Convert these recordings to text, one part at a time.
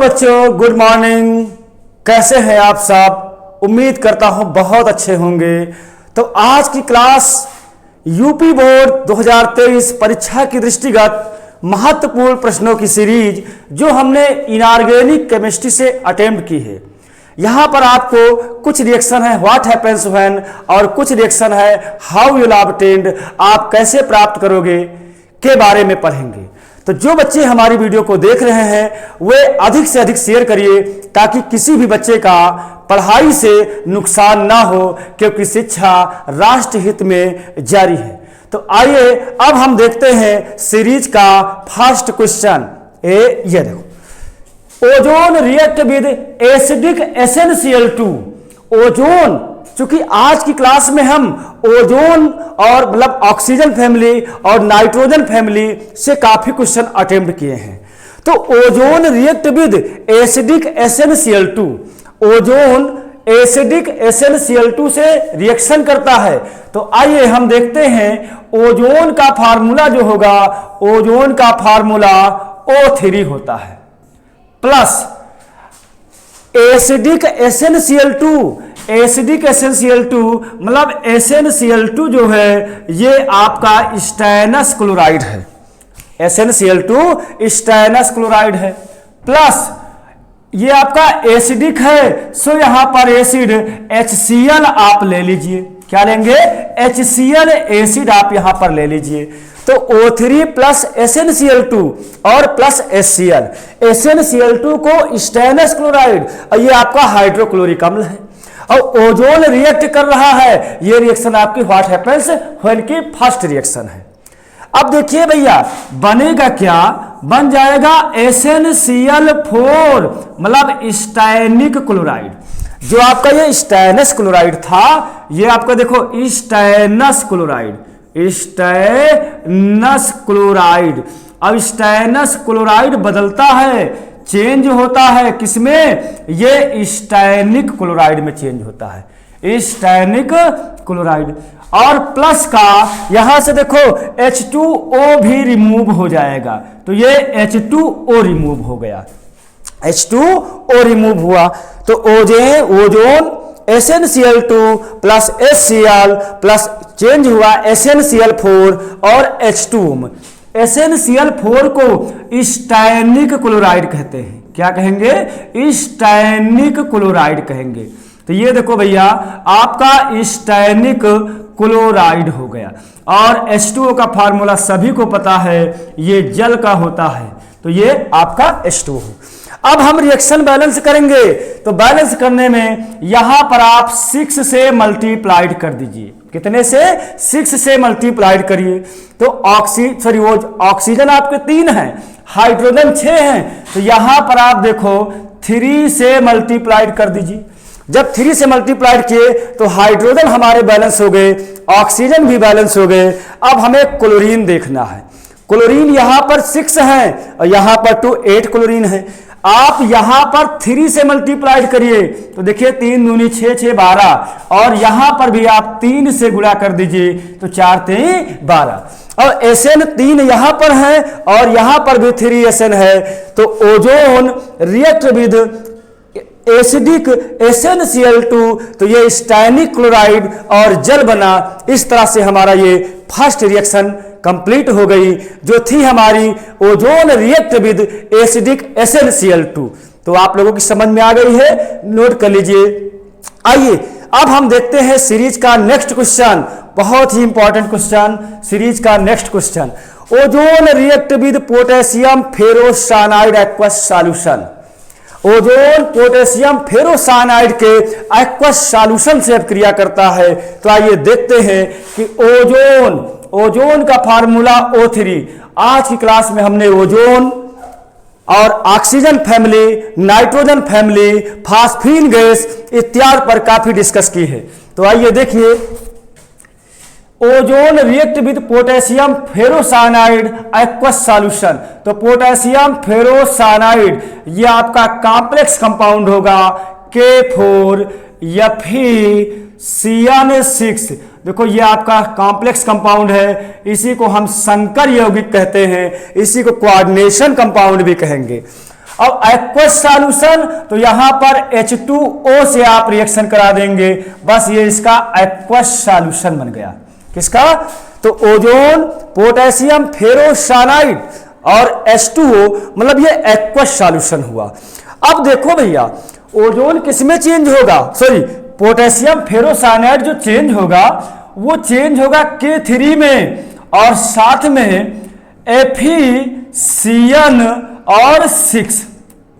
बच्चों, good morning. कैसे हैं आप सब? उम्मीद करता हूं बहुत अच्छे होंगे। तो आज की क्लास यूपी बोर्ड 2023 परीक्षा की दृष्टिगत महत्वपूर्ण प्रश्नों की सीरीज जो हमने इनऑर्गेनिक केमिस्ट्री से अटेम्प्ट की है। यहां पर आपको कुछ रिएक्शन है व्हाट हैपेंस व्हेन और कुछ रिएक्शन है हाउ यू ऑब्टेन्ड, आप कैसे प्राप्त करोगे के बारे में पढ़ेंगे। तो जो बच्चे हमारी वीडियो को देख रहे हैं वे अधिक से अधिक शेयर करिए ताकि किसी भी बच्चे का पढ़ाई से नुकसान ना हो, क्योंकि शिक्षा राष्ट्र हित में जारी है। तो आइए अब हम देखते हैं सीरीज का फर्स्ट क्वेश्चन। ये देखो, ozone react with acidic SnCl2। Ozone, चूंकि आज की क्लास में हम ओजोन और मतलब ऑक्सीजन फैमिली और नाइट्रोजन फैमिली से काफी क्वेश्चन अटेम्प्ट किए हैं। तो ozone react with acidic SnCl2, ozone acidic SnCl2 से रिएक्शन करता है। तो आइए हम देखते हैं ओजोन का फार्मूला जो होगा, ओजोन का फार्मूला O3 होता है plus acidic SnCl2। Acidic SnCl2 मतलब SnCl2 जो है ये आपका स्टैनस क्लोराइड है। SnCl2 स्टैनस क्लोराइड है प्लस ये आपका एसिडिक है, सो यहां पर एसिड HCl आप ले लीजिए। क्या लेंगे? HCl एसिड आप यहां पर ले लीजिए। तो O3 प्लस SnCl2 और प्लस HCl, SnCl2 को स्टैनस क्लोराइड और ये आपका हाइड्रोक्लोरिक अम्ल है और ओजोन रिएक्ट कर रहा है। ये रिएक्शन आपकी व्हाट हैपेंस व्हेन की फर्स्ट रिएक्शन है। अब देखिए भैया बनेगा क्या, बन जाएगा SnCl4 मतलब स्टैनिक क्लोराइड। जो आपका ये स्टैनस क्लोराइड था ये आपका देखो स्टैनस क्लोराइड, स्टैनस क्लोराइड। अब स्टैनस क्लोराइड बदलता है, चेंज होता है किसमें? ये स्टैनिक क्लोराइड में चेंज होता है, स्टैनिक क्लोराइड। और प्लस का यहां से देखो H2O भी रिमूव हो जाएगा, तो ये H2O रिमूव हो गया, H2O रिमूव हुआ। तो ozone SnCl2 plus HCl plus change हुआ SnCl4 और H2O में। SnCl4 को स्टैनिक क्लोराइड कहते हैं। क्या कहेंगे? स्टैनिक क्लोराइड कहेंगे। तो ये देखो भैया आपका स्टैनिक क्लोराइड हो गया। और H2O का फार्मूला सभी को पता है, ये जल का होता है, तो ये आपका H2O। अब हम रिएक्शन बैलेंस करेंगे। तो बैलेंस करने में यहां पर आप 6 से मल्टीप्लाइड कर दीजिए। कितने से? 6 से मल्टीप्लाइड करिए। तो ऑक्सीजन आपके 3 हैं, हाइड्रोजन 6 हैं, तो यहां पर आप देखो 3 से मल्टीप्लाइड कर दीजिए। जब 3 से मल्टीप्लाइड किए तो हाइड्रोजन हमारे बैलेंस हो गए, ऑक्सीजन भी बैलेंस हो गए। अब हमें क्लोरीन देखना है। क्लोरीन यहां पर 6 है और यहां पर 8 क्लोरीन है। आप यहां पर 3 से मल्टीप्लाइड करिए तो देखिए 3 दूनी 6, 6 12 और यहां पर भी आप 3 से गुणा कर दीजिए तो 4 3 12 और Sn3 यहां पर है और यहां पर भी 3 Sn है। तो ozone react with acidic SnCl2, तो ये स्टैनिक क्लोराइड और जल बना। इस तरह से हमारा ये फर्स्ट रिएक्शन कंप्लीट हो गई जो थी हमारी ozone react with acidic SnCl2। तो आप लोगों की समझ में आ गई है, नोट कर लीजिए। आइए अब हम देखते हैं सीरीज का नेक्स्ट क्वेश्चन, बहुत ही इंपॉर्टेंट क्वेश्चन, सीरीज का next question. Ozone react with potassium ferrocyanide aqueous solution. Ozone potassium ferrocyanide के एक्वस सॉल्यूशन से क्रिया करता है। तो आइए देखते हैं कि ओजोन का फार्मूला O3। आज की क्लास में हमने ओजोन और oxygen family, nitrogen family, phosphine gas इत्यादि पर काफी डिस्कस की है। तो आइए देखिए ozone react with potassium ferrocyanide aqueous solution. तो पोटेशियम फेरोसाइनाइड ये आपका कॉम्प्लेक्स कंपाउंड होगा K4Fe(CN6). देखो ये आपका कॉम्प्लेक्स कंपाउंड है, इसी को हम संकर यौगिक कहते हैं, इसी को कोऑर्डिनेशन कंपाउंड भी कहेंगे। अब एक्वस सॉल्यूशन तो यहां पर H2O से आप रिएक्शन करा देंगे, बस ये इसका एक्वस सॉल्यूशन बन गया। किसका? तो ओजोन, पोटेशियम फेरोसाइनाइड और H2O, मतलब ये एक्वस सॉल्यूशन हुआ। अब देखो भैया, ओजोन किसमें चेंज होगा, सॉरी पोटेशियम फेरोसाइनाइड जो चेंज होगा वो चेंज होगा K3 में, और साथ में FeCN और 6,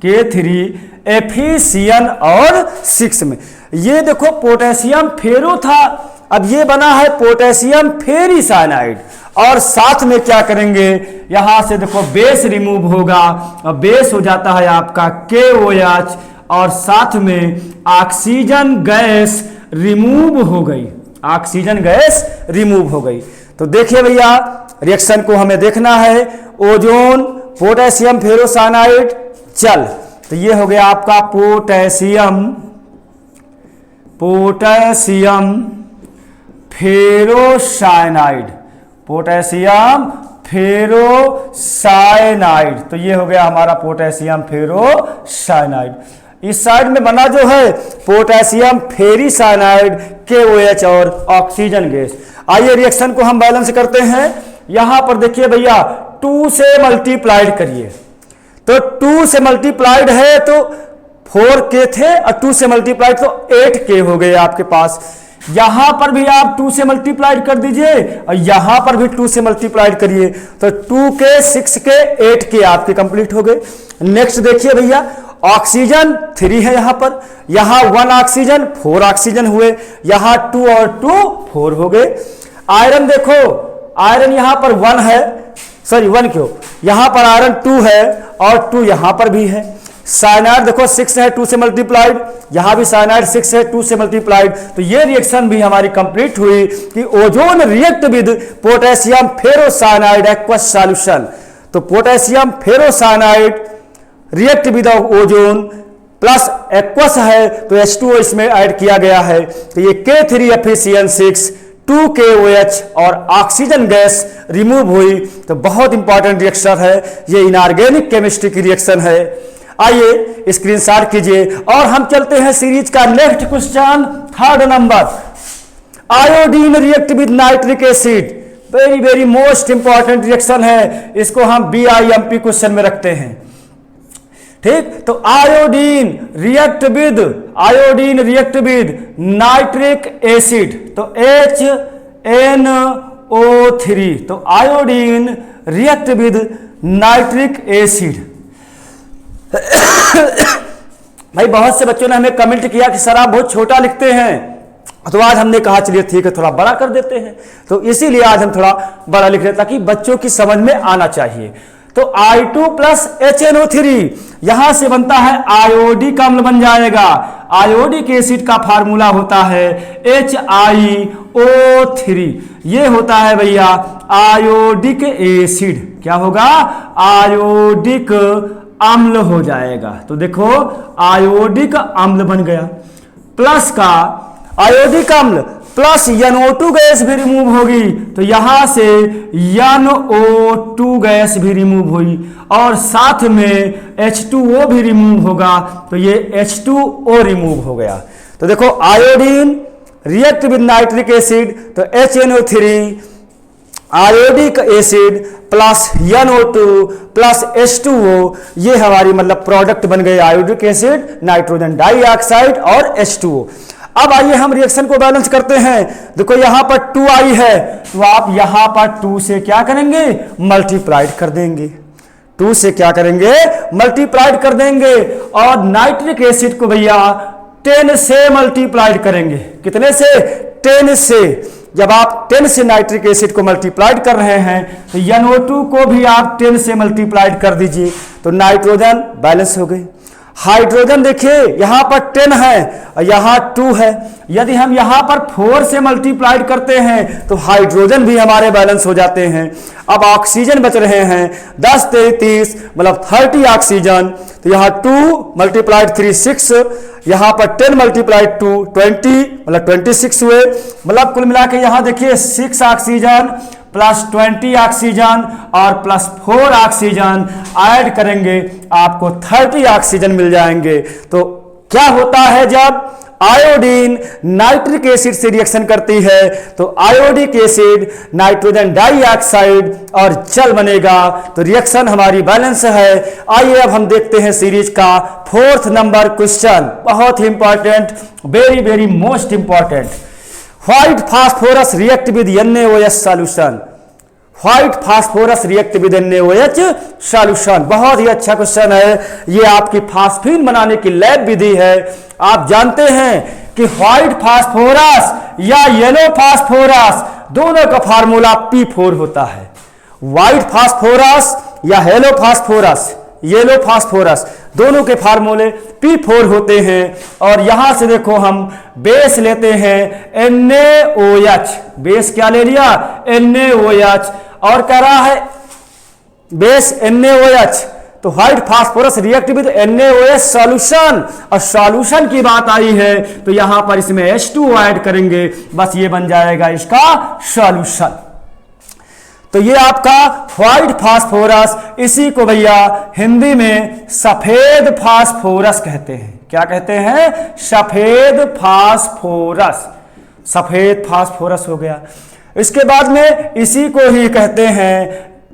K3 FeCN और 6 में। ये देखो पोटेशियम फेरो था, अब ये बना है पोटेशियम फेरिसाइनाइड, और साथ में क्या करेंगे, यहां से देखो बेस रिमूव होगा, और बेस हो जाता है आपका KOH, और साथ में ऑक्सीजन गैस रिमूव हो गई, ऑक्सीजन गैस रिमूव हो गई। तो देखिए भैया, रिएक्शन को हमें देखना है, ओजोन, पोटेशियम फेरोसाइनाइड, चल, तो ये हो गया आपका पोटेशियम फेरोसाइनाइड, पोटेशियम फेरोसाइनाइड, तो ये हो गया हमारा पोटेशियम फेरोसाइनाइड। इस साइड में बना जो है पोटेशियम फेरिसाइनाइड, KOH और ऑक्सीजन गैस। आइए रिएक्शन को हम बैलेंस करते हैं। यहां पर देखिए भैया, 2 से मल्टीप्लाइड करिए, तो 2 से मल्टीप्लाइड है तो 4K थे, और 2 से मल्टीप्लाइड तो 8K हो गए आपके पास। यहां पर भी आप 2 से मल्टीप्लाइड कर दीजिए, और यहां पर भी 2 से मल्टीप्लाइड करिए, तो 2K 6K 8K आपके कंप्लीट हो गए। नेक्स्ट देखिए भैया, ऑक्सीजन 3 है यहां पर, यहां 1 ऑक्सीजन 4 ऑक्सीजन हुए, यहां 2 और 2 4 हो गए। आयरन देखो, आयरन यहां पर 1 है, सॉरी 1 क्यों, यहां पर आयरन 2 है और 2 यहां पर भी है। साइनाइड देखो 6 है 2 से मल्टीप्लाइड, यहां भी साइनाइड 6 है 2 से मल्टीप्लाइड। तो ये रिएक्शन भी हमारी कंप्लीट हुई कि ozone react with potassium ferrocyanide aqueous solution. तो potassium ferrocyanide react with ozone plus aqueous है, तो H2O इसमें ऐड किया गया है, तो ये K3 FeCN6 2KOH और ऑक्सीजन गैस रिमूव हुई। तो बहुत इंपॉर्टेंट रिएक्शन है ये, इनऑर्गेनिक केमिस्ट्री की रिएक्शन है। आइए स्क्रीनशॉट कीजिए और हम चलते हैं सीरीज का next question, 3rd number. Iodine react with nitric acid, very very most important reaction है, इसको हम BIMP क्वेश्चन में रखते हैं। ठीक, तो iodine react with nitric acid, तो HNO3, तो iodine react with nitric acid. भाई बहुत से बच्चों ने हमें कमेंट किया कि सर आप बहुत छोटा लिखते हैं, तो आज हमने कहा चलिए ठीक है थोड़ा बड़ा कर देते हैं, तो इसीलिए आज हम थोड़ा बड़ा लिख रहे हैं ताकि बच्चों की समझ में आना चाहिए। तो I2 प्लस HNO3 यहां से बनता है आयोडिक अम्ल बन जाएगा। आयोडिक एसिड का फार्मूला होता है HiO3, ये होता है भैया आयोडिक एसिड, क्या होगा, आयोडिक अम्ल हो जाएगा। तो देखो आयोडिक अम्ल बन गया, प्लस का आयोडिक अम्ल प्लस NO2 गैस भी रिमूव होगी, तो यहां से NO2 गैस भी रिमूव हुई, और साथ में H2O भी रिमूव होगा, तो ये H2O रिमूव हो गया। तो देखो iodine react with nitric acid, तो HNO3 iodic acid plus NO2 plus H2O, ये हमारी मतलब प्रोडक्ट बन गए आयोडिक एसिड, नाइट्रोजन डाइऑक्साइड और H2O। अब आइए हम रिएक्शन को बैलेंस करते हैं। देखो यहां पर 2 आई है, तो आप यहां पर 2 से क्या करेंगे, मल्टीप्लाइड कर देंगे, 2 से क्या करेंगे, मल्टीप्लाइड कर देंगे, और नाइट्रिक एसिड को भैया 10 से मल्टीप्लाइड करेंगे। कितने से, 10 से। जब आप 10 से नाइट्रिक एसिड को मल्टीप्लाइड कर रहे हैं तो NO2 को भी आप 10 से मल्टीप्लाइड कर दीजिए, तो नाइट्रोजन बैलेंस हो गई। हाइड्रोजन देखिए यहां पर 10 है और यहां 2 है, यदि हम यहां पर 4 से मल्टीप्लाइड करते हैं तो हाइड्रोजन भी हमारे बैलेंस हो जाते हैं। अब ऑक्सीजन बच रहे हैं 10 30 मतलब 30 ऑक्सीजन, तो यहां 2 मल्टीप्लाइड 3 6, यहां पर 10 मल्टीप्लाइड 2 20 मतलब 26 हुए, मतलब कुल मिला के यहां देखिए 6 ऑक्सीजन प्लस 20 ऑक्सीजन और प्लस 4 ऑक्सीजन ऐड करेंगे, आपको 30 ऑक्सीजन मिल जाएंगे। तो क्या होता है जब आयोडीन नाइट्रिक एसिड से रिएक्शन करती है तो आयोडिक एसिड, नाइट्रोजन डाइऑक्साइड और जल बनेगा। तो रिएक्शन हमारी बैलेंस है। आइए अब हम देखते हैं सीरीज का 4th नंबर क्वेश्चन, बहुत ही important, very very most important. White phosphorus react with NaOH solution. White phosphorus react with NaOH solution, बहुत ही अच्छा क्वेश्चन है। ये आपकी फास्फीन बनाने की लैब विधि है। आप जानते हैं कि व्हाइट फास्फोरस या येलो फास्फोरस दोनों का फार्मूला P4 होता है। व्हाइट फास्फोरस या येलो फास्फोरस दोनों के फार्मूले P4 होते हैं। और यहां से देखो हम बेस लेते हैं NaOH, बेस क्या ले लिया NaOH, और कह रहा है बेस NaOH, तो white phosphorus react with NaOH solution, और सॉल्यूशन की बात आई है तो यहां पर इसमें H2O ऐड करेंगे, बस ये बन जाएगा इसका सॉल्यूशन। तो ये आपका व्हाइट फास्फोरस, इसी को भैया हिंदी में सफेद फास्फोरस कहते हैं। क्या कहते हैं? सफेद फास्फोरस, सफेद फास्फोरस हो गया। इसके बाद में इसी को ही कहते हैं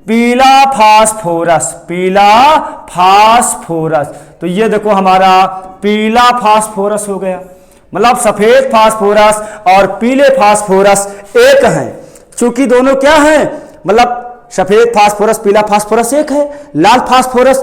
पीला फास्फोरस, पीला फास्फोरस। तो ये देखो हमारा पीला फास्फोरस हो गया, मतलब सफेद फास्फोरस और पीले फास्फोरस एक हैं। चूंकि दोनों क्या हैं, मतलब सफेद फास्फोरस पीला फास्फोरस एक है, लाल फास्फोरस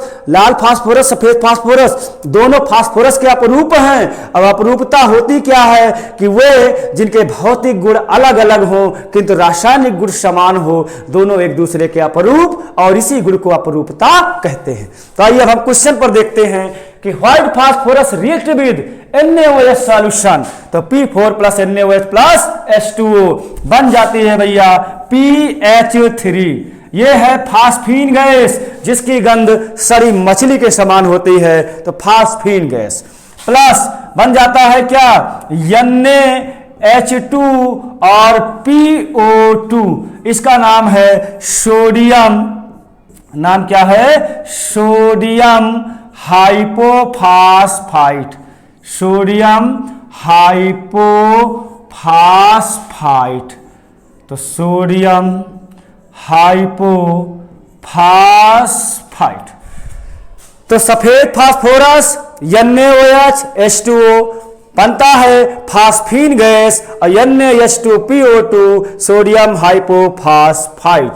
सफेद फास्फोरस दोनों फास्फोरस के अपरूप हैं। अब अपरूपता होती क्या है कि वे जिनके भौतिक गुण अलग अलग हो किंतु रासायनिक गुण समान हो, दोनों एक दूसरे के अपरूप, और इसी गुण को अपरूपता कहते हैं। तो आइए अब हम क्वेश्चन पर देखते हैं कि white phosphorus react with NaOH solution, तो P4 plus NaOH plus H2O बन जाती है भैया PH3। ये है फास्फीन गैस जिसकी गंध सड़ी मछली के समान होती है, तो फास्फीन गैस प्लस बन जाता है क्या NaH2 और PO2, इसका नाम है सोडियम, नाम क्या है सोडियम हाइपोफास्फाइट, सोडियम हाइपोफास्फाइट। तो सोडियम हाइपोफास्फाइट, तो सफेद फास्फोरस NaOH H2O बनता है फास्फीन गैस और NaH2PO2 सोडियम हाइपोफास्फाइट।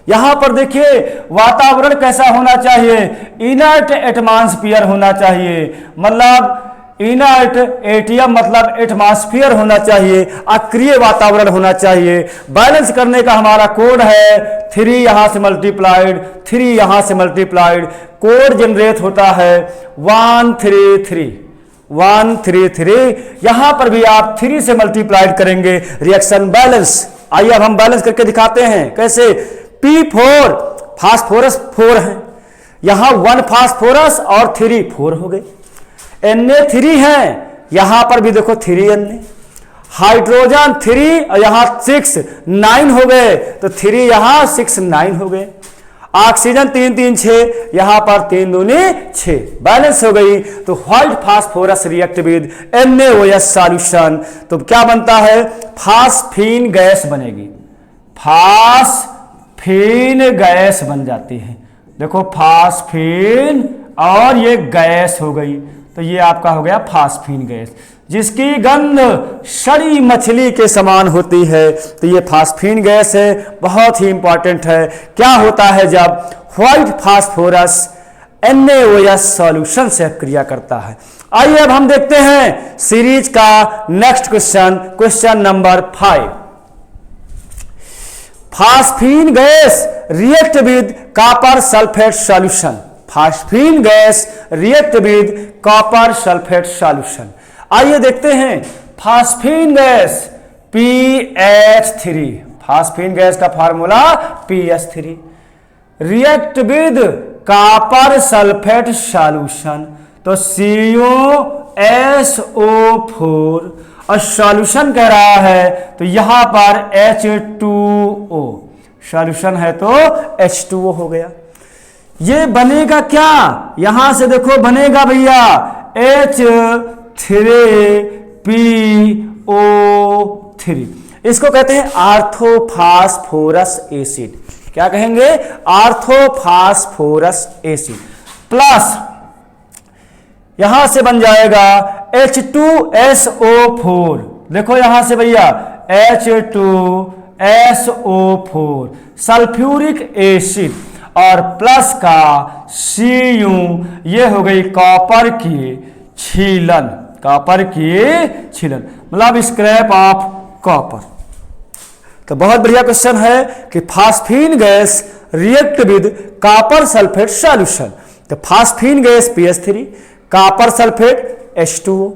यहां पर देखिए वातावरण कैसा होना चाहिए, इनर्ट एटमॉस्फेयर होना चाहिए, मतलब इनर्ट एटियम मतलब एटमॉस्फेयर होना चाहिए, अक्रिय वातावरण होना चाहिए। बैलेंस करने का हमारा कोड है 3 यहां से मल्टीप्लाइड 3 यहां से मल्टीप्लाइड, कोड जनरेट होता है 133 133। यहां पर भी आप 3 से मल्टीप्लाइड करेंगे, रिएक्शन बैलेंस। आइए अब हम बैलेंस करके दिखाते हैं कैसे। P4 फास्फोरस 4 है, यहां 1 फास्फोरस और 3 4 हो गए। Na3 है, यहां पर भी देखो 3 Na, हाइड्रोजन 3 और यहां 6 9 हो गए, तो 3 यहां 6 9 हो गए। ऑक्सीजन 3 3 6, यहां पर 3 दूनी 6, बैलेंस हो गई। तो white phosphorus react with NaOH solution, तो क्या बनता है फास्फीन गैस बनेगी, फास्फीन गैस बन जाती है। देखो फास्फीन और ये गैस हो गई, तो ये आपका हो गया फास्फीन गैस जिसकी गंध सड़ी मछली के समान होती है, तो ये फास्फीन गैस है, बहुत ही इंपॉर्टेंट है। क्या होता है जब व्हाइट फास्फोरस NaOH सॉल्यूशन से क्रिया करता है। आइए अब हम देखते हैं सीरीज का next question, question number 5। Phosphine gas react with copper sulphate solution, phosphine gas react with copper sulphate solution. आइए देखते हैं phosphine gas PH3, phosphine gas का formula PH3 react with copper sulphate solution, तो CuSO4 और solution कह रहा है तो यहां पर H2O, सॉल्यूशन है तो H2O हो गया। ये बनेगा क्या, यहां से देखो बनेगा भैया H3PO3, इसको कहते हैं आर्थोफास्फोरस एसिड। क्या कहेंगे, आर्थोफास्फोरस एसिड। प्लस यहां से बन जाएगा H2SO4, देखो यहां से भैया H2SO4 सल्फ्यूरिक एसिड, और प्लस का Cu, ये हो गई कॉपर की छीलन, कॉपर की छीलन मतलब स्क्रैप ऑफ कॉपर। तो बहुत बढ़िया क्वेश्चन है कि phosphine gas react with copper sulphate solution. तो phosphine gas PH3, copper sulphate H2O,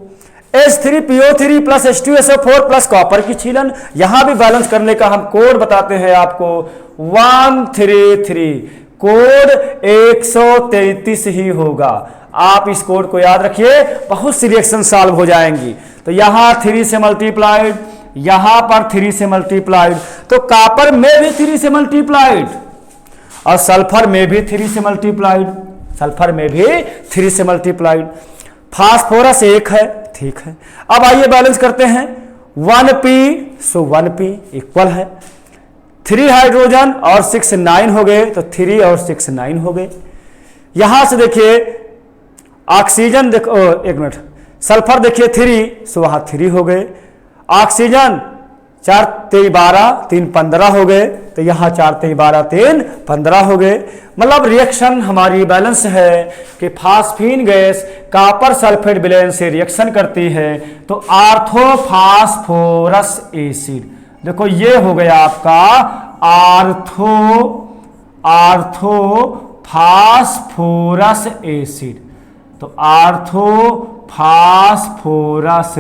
H3PO3 plus H2SO4 plus copper की छीलन। यहां भी बैलेंस करने का हम कोड बताते हैं आपको 133, कोड 133 ही होगा। आप इस कोड को याद रखिए, बहुत सी रिएक्शन सॉल्व हो जाएंगी। तो यहां 3 से मल्टीप्लाइड, यहां पर 3 से मल्टीप्लाइड, तो कॉपर में भी 3 से मल्टीप्लाइड और सल्फर में भी 3 से मल्टीप्लाइड, सल्फर में भी 3 से मल्टीप्लाइड। फास्फोरस 1 है, ठीक है। अब आइए बैलेंस करते हैं 1p, सो 1p इक्वल है 3 हाइड्रोजन और 6 9 हो गए, तो 3 और 6 9 हो गए। यहां से देखिए ऑक्सीजन देखो, एक मिनट, सल्फर देखिए 3, सो वहां 3 हो गए। ऑक्सीजन 4 3 12 3 15 हो गए, तो यहां 4 3 12 3 15 हो गए। मतलब रिएक्शन हमारी बैलेंस है कि फास्फीन गैस कॉपर सल्फेट विलयन से रिएक्शन करती है, तो आर्थोफास्फोरस एसिड, देखो ये हो गया आपका आर्थोफास्फोरस एसिड। तो आर्थोफास्फोरस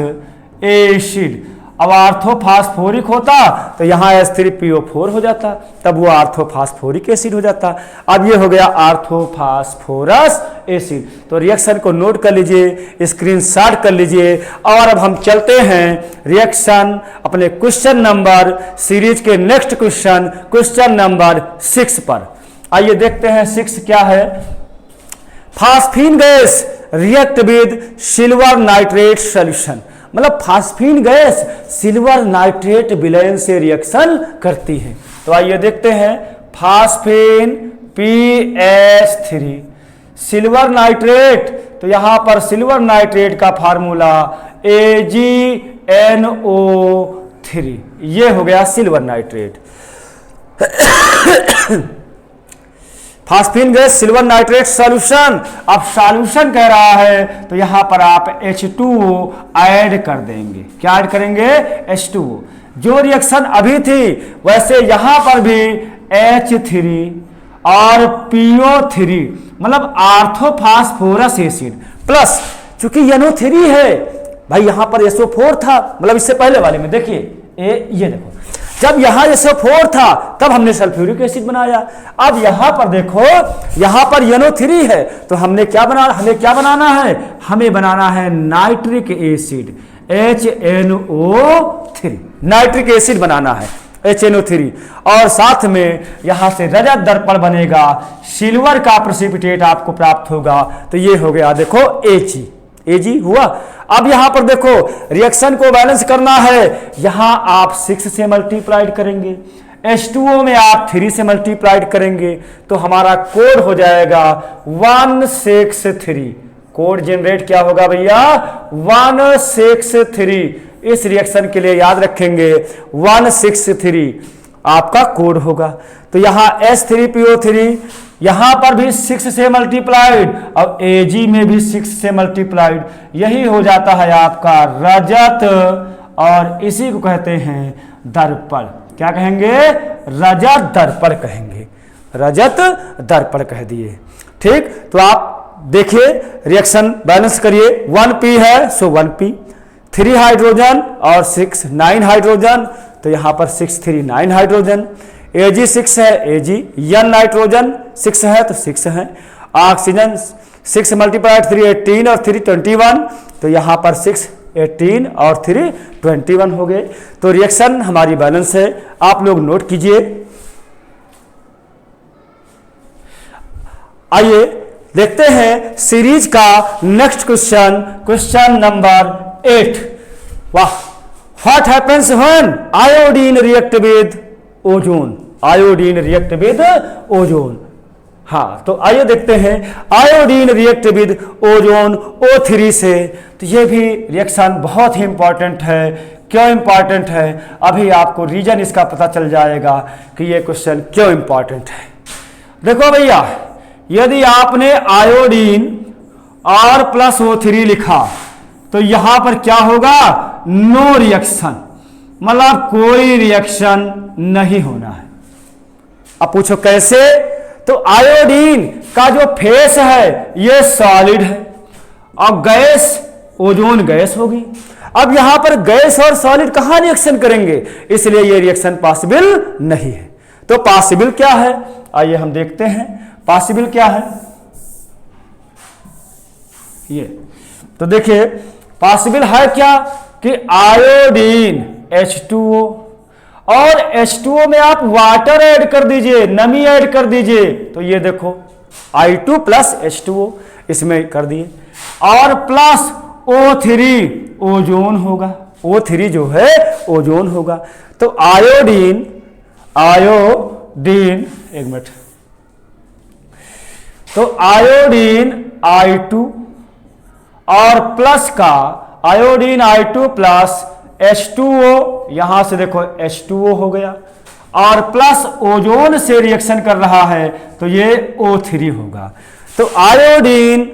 एसिड, अब आर्थोफास्फोरिक होता तो यहां H3PO4 हो जाता, तब वो आर्थोफास्फोरिक एसिड हो जाता। अब ये हो गया आर्थोफास्फोरस एसिड। तो रिएक्शन को नोट कर लीजिए, स्क्रीनशॉट कर लीजिए, और अब हम चलते हैं रिएक्शन अपने क्वेश्चन नंबर सीरीज के नेक्स्ट क्वेश्चन, क्वेश्चन नंबर 6 पर। आइए देखते हैं 6 क्या है। Phosphine gas react with silver nitrate solution, मतलब फास्फीन गैस सिल्वर नाइट्रेट विलयन से रिएक्शन करती है। तो आइए देखते हैं फास्फीन PH3 सिल्वर नाइट्रेट, तो यहां पर सिल्वर नाइट्रेट का फार्मूला AgNO3, ये हो गया silver nitrate. Phosphine gas silver nitrate solution, अब सॉल्यूशन कह रहा है तो यहां पर आप H2O ऐड कर देंगे। क्या ऐड करेंगे, H2O। जो रिएक्शन अभी थी वैसे यहां पर भी H3 और PO3, मतलब आर्थोफास्फोरस एसिड, प्लस चूंकि NO3 है भाई, यहां पर SO4 था, मतलब इससे पहले वाले में देखिए ये देखो, जब यहां SO4 था तब हमने सल्फ्यूरिक एसिड बनाया। अब यहां पर देखो, यहां पर NO3 है, तो हमें क्या बनाना है, हमें बनाना है nitric acid HNO3, nitric acid बनाना है HNO3, और साथ में यहां से रजत दर्पण बनेगा, सिल्वर का प्रेसिपिटेट आपको प्राप्त होगा। तो ये हो गया देखो Ag हुआ। अब यहां पर देखो रिएक्शन को बैलेंस करना है, यहां आप 6 से मल्टीप्लाइड करेंगे, H2O में आप 3 से मल्टीप्लाइड करेंगे, तो हमारा कोड हो जाएगा 163। कोड जनरेट क्या होगा भैया, 163। इस रिएक्शन के लिए याद रखेंगे 163 आपका कोड होगा। तो यहां H3PO3, यहां पर भी 6 से मल्टीप्लाइड, अब Ag में भी 6 से मल्टीप्लाइड, यही हो जाता है आपका रजत, और इसी को कहते हैं दर्पण। क्या कहेंगे, रजत दर्पण कहेंगे, रजत दर्पण कह दिए। ठीक, तो आप देखिए रिएक्शन बैलेंस करिए, 1p है सो 1p, 3 हाइड्रोजन और 6 9 हाइड्रोजन, तो यहां पर 6 3 9 हाइड्रोजन। Ag 6 है, Ag N नाइट्रोजन 6 है तो 6 है। ऑक्सीजन 6 मल्टीप्लाइड 3 18 और 3 21, तो यहां पर 6 18 और 3 21 हो गए। तो रिएक्शन हमारी बैलेंस है, आप लोग नोट कीजिए। आइए देखते हैं सीरीज का नेक्स्ट क्वेश्चन, क्वेश्चन नंबर 8। वाह, what happens when iodine react with ozone, iodine react with ozone. हाँ, तो आइए देखते हैं iodine react with ozone O3 से। तो ये भी रिएक्शन बहुत ही इंपॉर्टेंट है। क्यों इंपॉर्टेंट है, अभी आपको रीजन इसका पता चल जाएगा कि ये क्वेश्चन क्यों इंपॉर्टेंट है। देखो भैया, यदि आपने आयोडीन R+O3 लिखा तो यहां पर क्या होगा, नो रिएक्शन, मतलब कोई रिएक्शन नहीं होना है। अब पूछो कैसे, तो आयोडीन का जो फेस है ये सॉलिड है और गैस, ओजोन गैस होगी। अब यहां पर गैस और सॉलिड कहां रिएक्शन करेंगे, इसलिए ये रिएक्शन पॉसिबल नहीं है। तो पॉसिबल क्या है, आइए हम देखते हैं पॉसिबल क्या है। ये तो देखिए पॉसिबल है क्या कि आयोडीन H2O और H2O में आप वाटर ऐड कर दीजिए, नमी ऐड कर दीजिए, तो ये देखो I2 प्लस H2O इसमें कर दिए, और प्लस O3 ओजोन होगा, O3 जो है ओजोन होगा। तो आयोडीन एक मिनट, तो आयोडीन I2 और प्लस का आयोडीन I2 प्लस H2O, यहां से देखो H2O हो गया, और प्लस ओजोन से रिएक्शन कर रहा है तो ये O3 होगा। तो आयोडीन,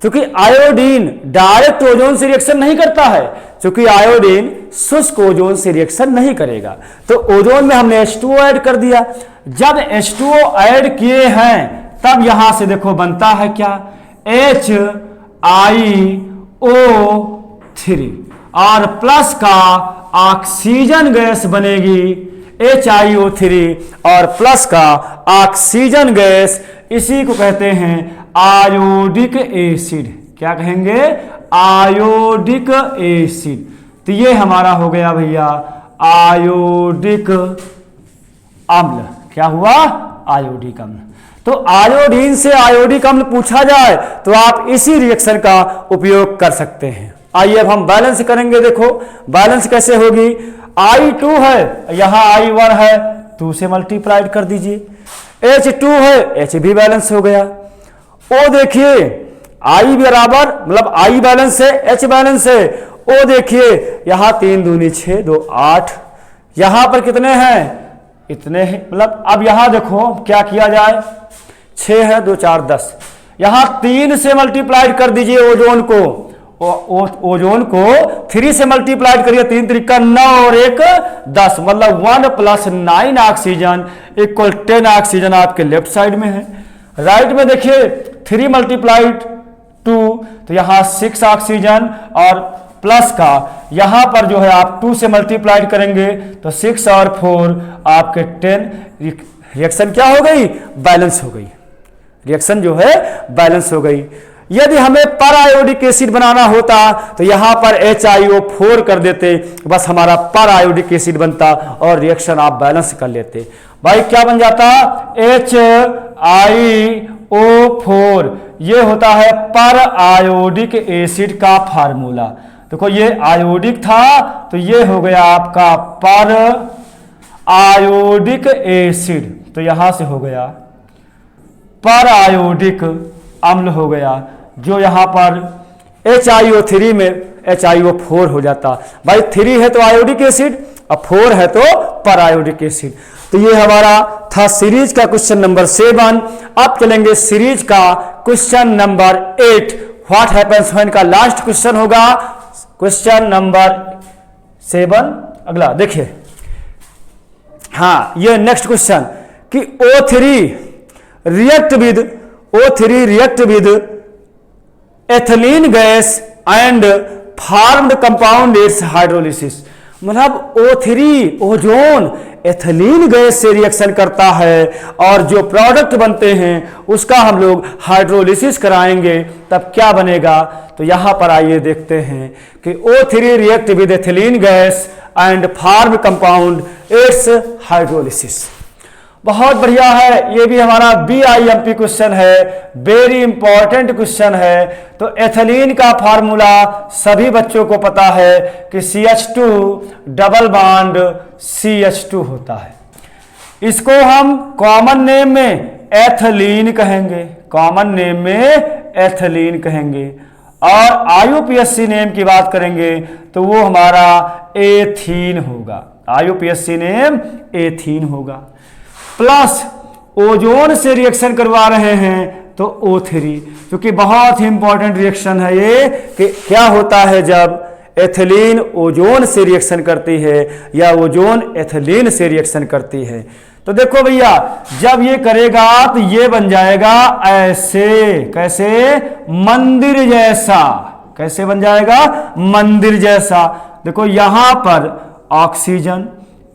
क्योंकि आयोडीन डायरेक्ट ओजोन से रिएक्शन नहीं करता है, क्योंकि आयोडीन शुष्क ओजोन से रिएक्शन नहीं करेगा, तो ओजोन में हमने H2O ऐड कर दिया। जब H2O ऐड किए हैं तब यहां से देखो बनता है क्या, HiO3 और प्लस का ऑक्सीजन गैस बनेगी HiO3 और प्लस का ऑक्सीजन गैस, इसी को कहते हैं आयोडिक एसिड। क्या कहेंगे, आयोडिक एसिड। तो ये हमारा हो गया भैया आयोडिक अम्ल। क्या हुआ, आयोडिक अम्ल। तो आयोडीन से आयोडिक अम्ल पूछा जाए तो आप इसी रिएक्शन का उपयोग कर सकते हैं। आइए अब हम बैलेंस करेंगे। देखो बैलेंस कैसे होगी, I2 है, यहां I1 है, 2 से मल्टीप्लाइड कर दीजिए, H2 है, H भी बैलेंस हो गया। O देखिए I बराबर, मतलब I बैलेंस है, H बैलेंस है। O देखिए यहां 3 दूनी 6, 2 8, यहां पर कितने हैं, इतने हैं, मतलब अब यहां देखो क्या किया जाए, 6 है, 2 4 10, यहां 3 से मल्टीप्लाइड कर दीजिए ओजोन को, ओजोन को 3 से मल्टीप्लाइड करिए, 3 त्रिका 9 और 1 10, मतलब 1 + 9 ऑक्सीजन इक्वल 10 ऑक्सीजन आपके लेफ्ट साइड में है। राइट में देखिए 3 × 2, तो यहां 6 ऑक्सीजन और प्लस का यहां पर जो है आप 2 से मल्टीप्लाइड करेंगे तो 6 और 4 आपके 10। रिएक्शन क्या हो गई, बैलेंस हो गई, रिएक्शन जो है बैलेंस हो गई। यदि हमें पर आयोडिक एसिड बनाना होता तो यहां पर HiO4 कर देते, बस हमारा पर आयोडिक एसिड बनता और रिएक्शन आप बैलेंस कर लेते। भाई क्या बन जाता, HiO4, ये होता है पर आयोडिक एसिड का फार्मूला। देखो ये आयोडिक था तो ये हो गया आपका पर आयोडिक एसिड, तो यहां से हो गया पर आयोडिक अम्ल हो गया, जो यहां पर HiO3 में HiO4 हो जाता। भाई 3 है तो आयोडिक एसिड, अब 4 है तो पर आयोडिक एसिड। तो ये हमारा था सीरीज का क्वेश्चन नंबर 7। अब चलेंगे सीरीज का question number 8, what happens when का लास्ट क्वेश्चन होगा, क्वेश्चन नंबर 7। अगला देखिए, हाँ ये नेक्स्ट क्वेश्चन कि O3 react with ethylene gas and farmed compound its hydrolysis. मतलब O3 ओजोन एथिलीन गैस से रिएक्शन करता है और जो प्रोडक्ट बनते हैं उसका हम लोग हाइड्रोलिसिस कराएंगे, तब क्या बनेगा। तो यहां पर आइए देखते हैं कि O3 react with ethylene gas and form compound its hydrolysis. बहुत बढ़िया है, ये भी हमारा BIMP क्वेश्चन है, वेरी इंपॉर्टेंट क्वेश्चन है। तो एथिलीन का फार्मूला सभी बच्चों को पता है कि CH2 डबल बॉन्ड CH2 होता है। इसको हम कॉमन नेम में एथिलीन कहेंगे, कॉमन नेम में एथिलीन कहेंगे। और IUPAC नेम की बात करेंगे तो वो हमारा एथीन होगा, IUPAC नेम एथीन होगा। प्लस ओजोन से रिएक्शन करवा रहे हैं तो O3, क्योंकि बहुत ही इंपॉर्टेंट रिएक्शन है ये कि क्या होता है जब एथिलीन ओजोन से रिएक्शन करती है या ओजोन एथिलीन से रिएक्शन करती है। तो देखो भैया, जब ये करेगा तो ये बन जाएगा ऐसे, कैसे, मंदिर जैसा। कैसे बन जाएगा? मंदिर जैसा। देखो यहां पर ऑक्सीजन,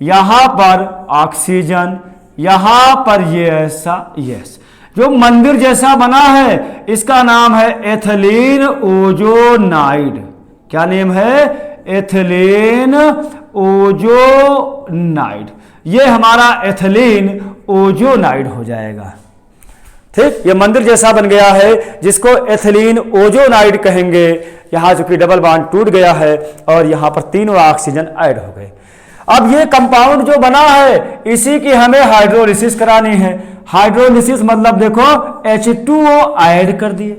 यहां पर ऑक्सीजन, यहां पर ये ऐसा, यस, जो मंदिर जैसा बना है इसका नाम है एथिलीन ओजोनाइड। क्या नेम है? Ethylene ozonide. ये हमारा एथिलीन ओजोनाइड हो जाएगा। ठीक, ये मंदिर जैसा बन गया है जिसको एथिलीन ओजोनाइड कहेंगे। यहां चूंकि डबल बॉन्ड टूट गया है और यहां पर तीनों ऑक्सीजन ऐड हो गए। अब ये कंपाउंड जो बना है इसी की हमें हाइड्रोलिसिस करानी है। हाइड्रोलिसिस मतलब देखो H2O ऐड कर दिए।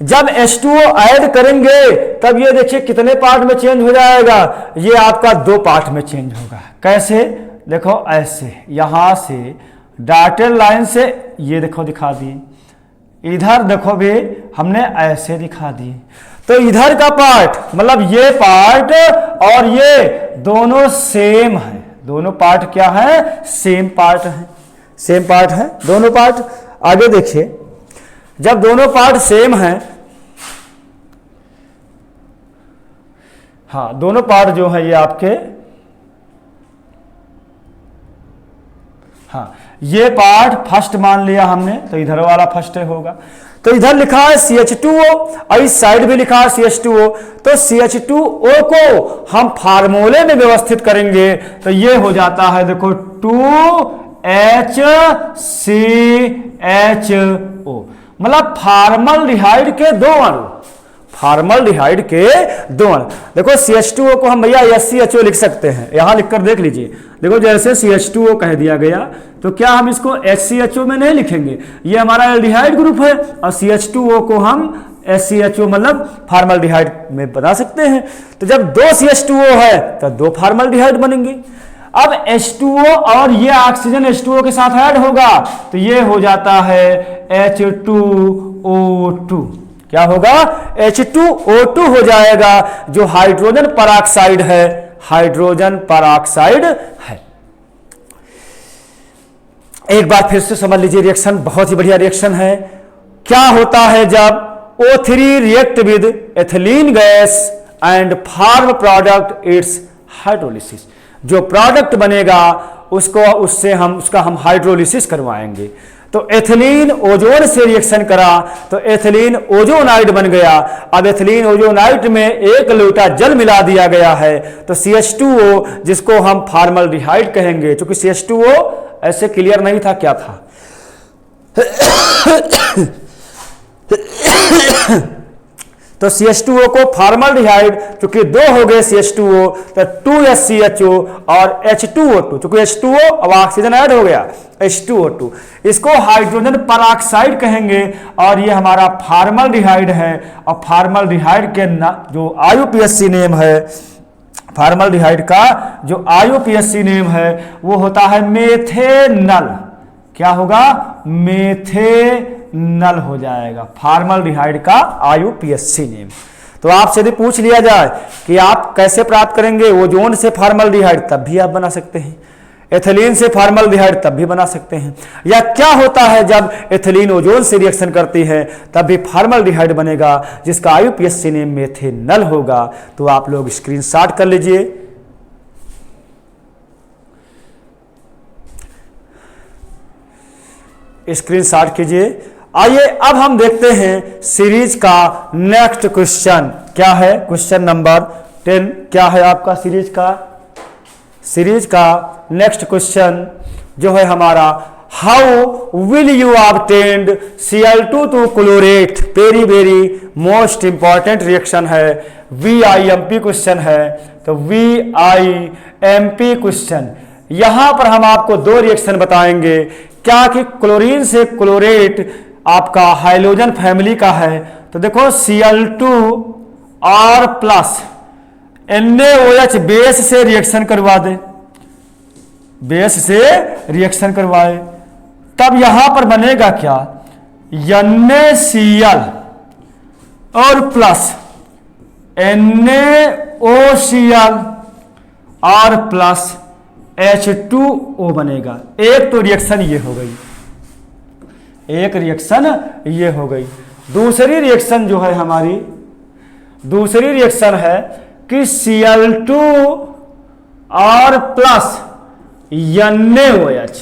जब H2O ऐड करेंगे तब ये देखिए कितने पार्ट में चेंज हो जाएगा, ये आपका 2 पार्ट में चेंज होगा। कैसे? देखो ऐसे, यहां से डॉटेड लाइन से ये देखो दिखा दिए, इधर देखो भी हमने ऐसे दिखा दिए। तो इधर का पार्ट मतलब ये पार्ट और ये दोनों सेम है। दोनों पार्ट क्या है? सेम पार्ट है, सेम पार्ट है दोनों पार्ट। आगे देखिए, जब दोनों पार्ट सेम हैं, हाँ दोनों पार्ट जो है ये आपके, हाँ ये पार्ट फर्स्ट मान लिया हमने तो इधर वाला फर्स्ट होगा। तो इधर लिखा है CH2O और इस साइड भी लिखा है CH2O। तो CH2O को हम फार्मूले में व्यवस्थित करेंगे तो ये हो जाता है देखो 2HCHO, मतलब फार्मल्डिहाइड के 2 अणु, फार्मल्डिहाइड के 2 अणु। देखो CH2O को हम भैया SCHO लिख सकते हैं, यहां लिखकर देख लीजिए। देखो जैसे CH2O कह दिया गया तो क्या हम इसको HCHO में नहीं लिखेंगे? ये हमारा एल्डिहाइड ग्रुप है और CH2O को हम SCHO मतलब फार्मल्डिहाइड में बना सकते हैं। तो जब 2 CH2O है तो 2 फार्मल्डिहाइड बनेंगे। अब H2O और ये ऑक्सीजन H2O के साथ ऐड होगा तो ये हो जाता है H2O2। क्या होगा? H2O2 हो जाएगा, जो हाइड्रोजन परऑक्साइड है, हाइड्रोजन परऑक्साइड है। एक बार फिर से समझ लीजिए, रिएक्शन बहुत ही बढ़िया रिएक्शन है। क्या होता है जब O3 react with ethylene gas and form product it's hydrolysis. जो प्रोडक्ट बनेगा उसका हम हाइड्रोलिसिस करवाएंगे। तो एथिलीन ओजोन से रिएक्शन करा तो एथिलीन ओजोनाइड बन गया। अब एथिलीन ओजोनाइड में 1 लोटा जल मिला दिया गया है तो CH2O, जिसको हम फार्मल्डिहाइड कहेंगे, क्योंकि CH2O ऐसे क्लियर नहीं था क्या था। तो CH2O को फार्मल्डिहाइड, चूंकि 2 हो गए CH2O तो 2SCHO और H2O2, चूंकि H2O अब ऑक्सीजन ऐड हो गया H2O2, इसको हाइड्रोजन परऑक्साइड कहेंगे और ये हमारा फार्मल्डिहाइड है। और फार्मल्डिहाइड के जो IUPAC नेम है, फार्मल्डिहाइड का जो IUPAC नेम है वो होता है मेथेनल। क्या होगा? मेथेनल हो जाएगा फार्मल्डिहाइड का IUPAC नेम। तो आपसे यदि पूछ लिया जाए कि आप कैसे प्राप्त करेंगे ओजोन से फार्मल्डिहाइड, तब भी आप बना सकते हैं। एथिलीन से फार्मल्डिहाइड तब भी बना सकते हैं। या क्या होता है जब एथिलीन ओजोन से रिएक्शन करती है तब भी फार्मल्डिहाइड बनेगा जिसका IUPAC नेम मेथेनल होगा। तो आप लोग स्क्रीनशॉट कर लीजिए। स्क्रीनशॉट कीजिए। आइए अब हम देखते हैं सीरीज का नेक्स्ट क्वेश्चन क्या है। क्वेश्चन नंबर 10 क्या है आपका सीरीज का नेक्स्ट क्वेश्चन जो है हमारा how will you obtained Cl2 to chlorate, very very most important reaction है, VIMP क्वेश्चन है। तो VIMP क्वेश्चन, यहां पर हम आपको दो रिएक्शन बताएंगे, क्या कि क्लोरीन से क्लोरेट आपका हाइड्रोजन फैमिली का है। तो देखो Cl2 और प्लस NaOH बेस से रिएक्शन करवा दे, बेस से रिएक्शन करवाए, तब यहां पर बनेगा क्या, NaCl और प्लस NaOCl और प्लस H2O बनेगा। एक तो रिएक्शन ये हो गई, एक रिएक्शन ये हो गई। दूसरी रिएक्शन जो है हमारी, दूसरी रिएक्शन है कि Cl2 और प्लस NaOH,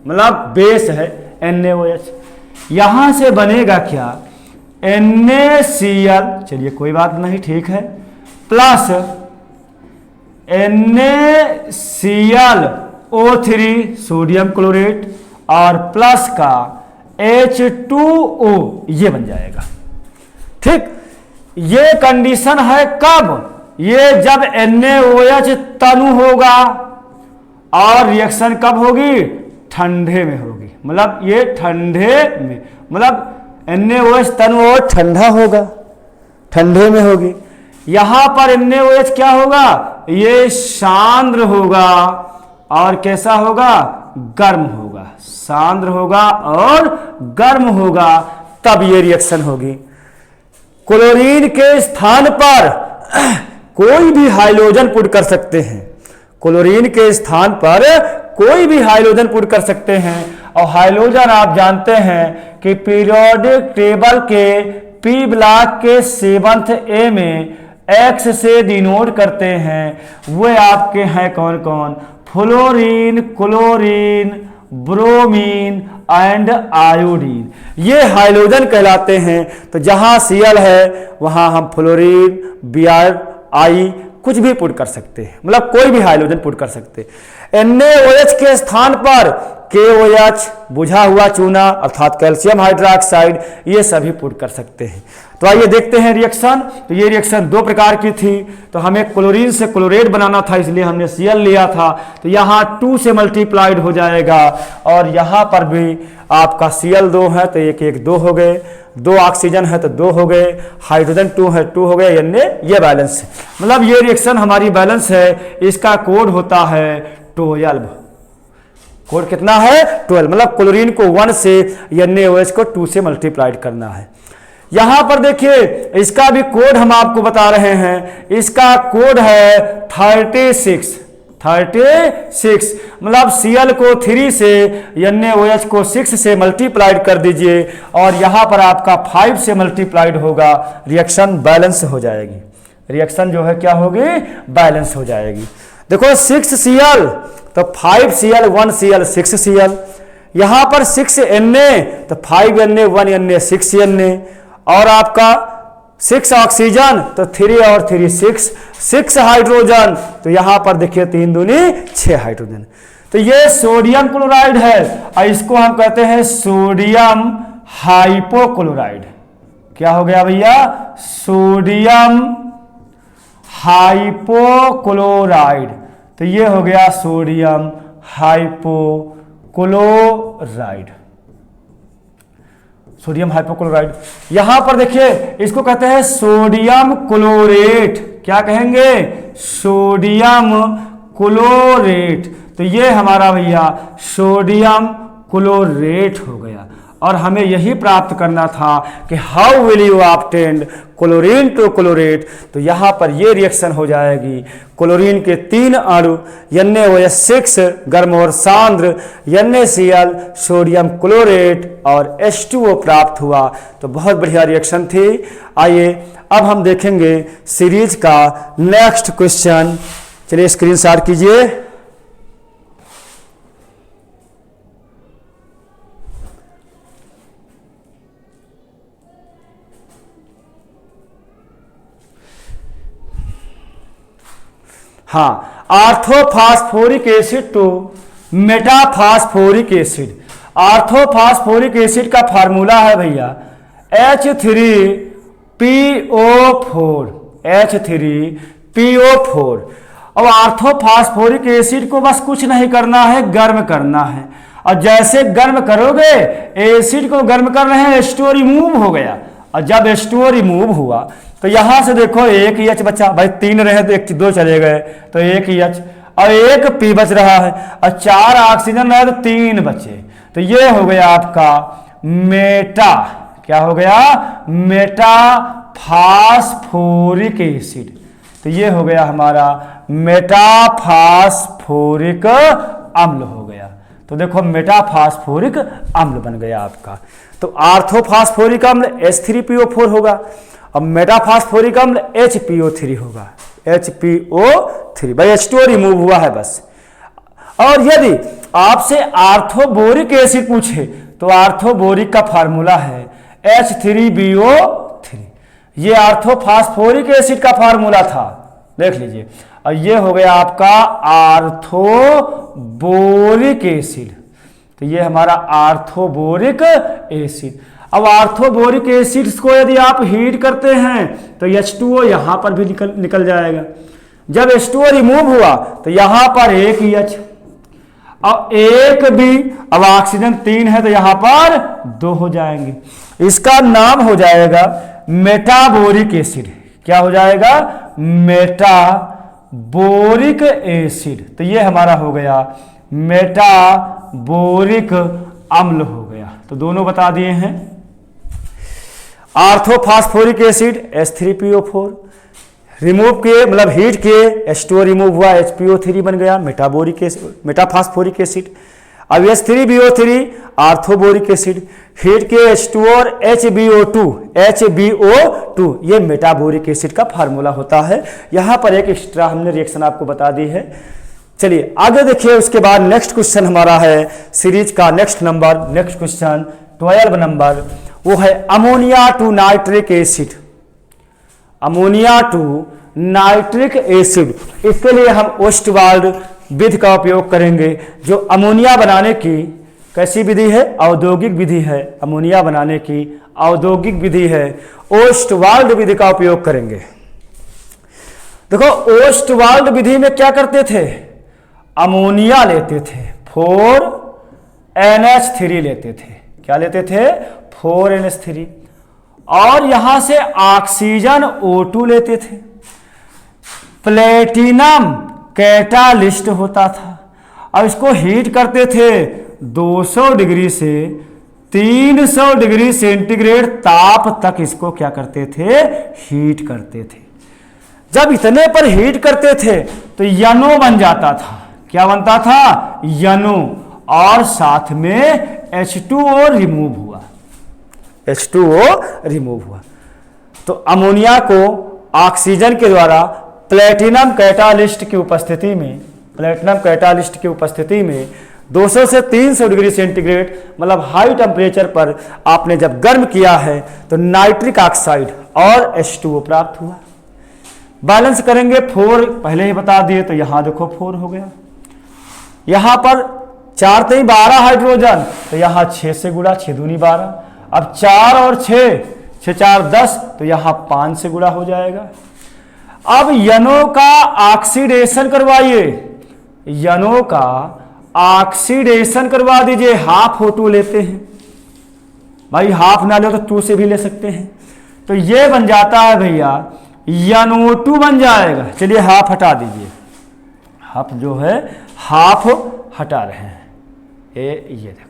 मतलब बेस है NaOH, यहां से बनेगा क्या, NaCl, चलिए कोई बात नहीं, ठीक है, प्लस NaClO3 सोडियम क्लोरेट और प्लस का H2O, ये बन जाएगा। ठीक, ये कंडीशन है कब, ये जब NaOH तनु होगा, और रिएक्शन कब होगी, ठंडे में होगी, मतलब ये ठंडे में, मतलब NaOH तनु और ठंडा होगा, ठंडे में होगी। यहां पर NaOH क्या होगा, ये सांद्र होगा और कैसा होगा, गर्म होगा, सांद्र होगा और गर्म होगा, तब ये रिएक्शन होगी। क्लोरीन के स्थान पर कोई भी हाइड्रोजन पुट कर सकते हैं, क्लोरीन के स्थान पर कोई भी हाइड्रोजन पुट कर सकते हैं, और हाइड्रोजन आप जानते हैं कि पीरियोडिक टेबल के पी ब्लॉक के 7th A में X से डिनोट करते हैं, वे आपके हैं कौन कौन, fluorine, chlorine, bromine and iodine, ये हाइड्रोजन कहलाते हैं। तो जहां Cl है वहां हम फ्लोरीन, Br, कुछ भी पुट कर सकते हैं, मतलब कोई भी हाइड्रोजन पुट कर सकते हैं। NaOH के स्थान पर KOH, बुझा हुआ चूना अर्थात कैल्शियम हाइड्रोक्साइड, ये सभी पुट कर सकते हैं। तो आइए देखते हैं रिएक्शन। तो ये रिएक्शन दो प्रकार की थी, तो हमें क्लोरीन से क्लोरेट बनाना था, इसलिए हमने Cl लिया था। तो यहाँ 2 से मल्टीप्लाइड हो जाएगा, और यहाँ पर भी आपका Cl 2 है तो एक एक 2 हो गए, 2 ऑक्सीजन है तो 2 हो गए, हाइड्रोजन 2 है 2 हो गए, यानी ये बैलेंस है, मतलब ये रिएक्शन हमारी बैलेंस है। इसका कोड होता है 12, कोड कितना है 12, मतलब क्लोरीन को 1 से, NaOH को 2 से मल्टीप्लाइड करना है। यहां पर देखिए इसका भी कोड हम आपको बता रहे हैं, इसका कोड है 36, मतलब Cl को 3 से, NaOH को 6 से मल्टीप्लाइड कर दीजिए, और यहां पर आपका 5 से मल्टीप्लाइड होगा, रिएक्शन बैलेंस हो जाएगी, रिएक्शन जो है क्या होगी, बैलेंस हो जाएगी। देखो 6Cl तो 5Cl, 1Cl, 6Cl, यहां पर 6Na तो 5Na, 1Na, 6Na, और आपका 6 ऑक्सीजन तो 3 और 3 6 हाइड्रोजन, तो यहां पर देखिए 3 दूनी 6 हाइड्रोजन। तो ये सोडियम क्लोराइड है, और इसको हम कहते हैं सोडियम हाइपोक्लोराइड। क्या हो गया भैया, सोडियम हाइपोक्लोराइड, तो ये हो गया सोडियम हाइपोक्लोराइड, सोडियम हाइपोक्लोराइड। यहां पर देखिए इसको कहते हैं सोडियम क्लोरेट, क्या कहेंगे, सोडियम क्लोरेट। तो ये हमारा भैया सोडियम क्लोरेट हो गया, और हमें यही प्राप्त करना था कि how will you obtain chlorine to chlorate. तो यहाँ पर ये रिएक्शन हो जाएगी, क्लोरीन के 3 अणु NaOH6 गर्म और सांद्र, NaCl सोडियम क्लोरेट और H2O प्राप्त हुआ। तो बहुत बढ़िया रिएक्शन थी। आइए अब हम देखेंगे सीरीज का नेक्स्ट क्वेश्चन। चलिए स्क्रीनशॉट कीजिए। हाँ, आर्थोफॉस्फोरिक एसिड टू मेटाफास्फोरिक एसिड। ऑर्थोफास्फोरिक एसिड का फार्मूला है भैया H3PO4, H3PO4। अब ऑर्थोफास्फोरिक एसिड को बस कुछ नहीं करना है, गर्म करना है। और जैसे गर्म करोगे, एसिड को गर्म कर रहे हैं, H2O रिमूव हो गया। और जब H2O रिमूव हुआ तो यहां से देखो एक H बचा, भाई 3 रहे तो 1 2 चले गए, तो एक H और एक P बच रहा है, और 4 ऑक्सीजन रहे तो 3 बचे। तो ये हो गया आपका मेटा, क्या हो गया, मेटाफास्फोरिक एसिड। तो ये हो गया हमारा मेटाफास्फोरिक अम्ल हो गया। तो देखो मेटाफास्फोरिक अम्ल बन गया आपका। तो ऑर्थोफास्फोरिक अम्ल H3PO4 होगा, अब मेटाफास्फोरिक अम्ल HPO3 होगा, HPO3। भाई H2O रिमूव हुआ है बस। और यदि आपसे आर्थोबोरिक एसिड पूछे तो आर्थोबोरिक का फार्मूला है H3BO3। ये आर्थोफास्फोरिक एसिड का फार्मूला था, देख लीजिए। और ये हो गया आपका आर्थोबोरिक एसिड। तो ये हमारा आर्थोबोरिक एसिड। अब आर्थोबोरिक एसिड को यदि आप हीट करते हैं तो H2O यहां पर भी निकल जाएगा। जब H2O रिमूव हुआ तो यहां पर एक H और एक भी, अब ऑक्सीजन 3 है तो यहां पर 2 हो जाएंगे। इसका नाम हो जाएगा मेटाबोरिक एसिड। क्या हो जाएगा, मेटाबोरिक एसिड। तो ये हमारा हो गया मेटाबोरिक अम्ल हो गया। तो दोनों बता दिए हैं। आर्थोफास्फोरिक एसिड H3PO4 रिमूव किए, मतलब हीट किए, H2O रिमूव हुआ, HPO3 बन गया मेटाफास्फोरिक एसिड। अब H3BO3 आर्थोबोरिक एसिड, हीट किए H2O और HBO2, ये मेटाबोरिक एसिड का फार्मूला होता है। यहां पर एक एक्स्ट्रा हमने रिएक्शन आपको बता दी है। चलिए आगे देखिए, उसके बाद नेक्स्ट क्वेश्चन हमारा है सीरीज का नेक्स्ट क्वेश्चन 12 नंबर, वो है ammonia to nitric acid. Ammonia to nitric acid, इसके लिए हम ओस्टवाल्ड विधि का उपयोग करेंगे। जो अमोनिया बनाने की कैसी विधि है, औद्योगिक विधि है। अमोनिया बनाने की औद्योगिक विधि है, ओस्टवाल्ड विधि का उपयोग करेंगे। देखो ओस्टवाल्ड विधि में क्या करते थे, अमोनिया लेते थे, 4NH3 लेते थे। क्या लेते थे, 4NH3, और यहां से ऑक्सीजन O2 लेते थे। प्लेटिनम कैटालिस्ट होता था। अब इसको हीट करते थे 200 डिग्री से 300 डिग्री सेंटीग्रेड ताप तक, इसको क्या करते थे, हीट करते थे। जब इतने पर हीट करते थे तो यनो बन जाता था। क्या बनता था, यनो, और साथ में H2O रिमूव हुआ, H2O रिमूव हुआ। तो अमोनिया को ऑक्सीजन के द्वारा प्लेटिनम कैटालिस्ट की उपस्थिति में 200 से 300 डिग्री सेंटीग्रेड, मतलब हाई टेम्परेचर पर आपने जब गर्म किया है तो नाइट्रिक ऑक्साइड और H2O प्राप्त हुआ। बैलेंस करेंगे, 4 पहले ही बता दिए, तो यहां देखो 4 हो गया। यहां पर 4 तो 12 हाइड्रोजन, तो यहां 6 से गुणा, 6 दूनी 12। अब 4 और 6, 6 4 10, तो यहां 5 से गुणा हो जाएगा। अब यनो का ऑक्सीडेशन करवाइए, यनो का ऑक्सीडेशन करवा दीजिए। हाफ O2 लेते हैं भाई, हाफ ना ले तो 2 से भी ले सकते हैं। तो ये बन जाता है भैया NO2 बन जाएगा। चलिए हाफ हटा दीजिए, हाफ जो है हाफ हटा रहे हैं। ये देखो,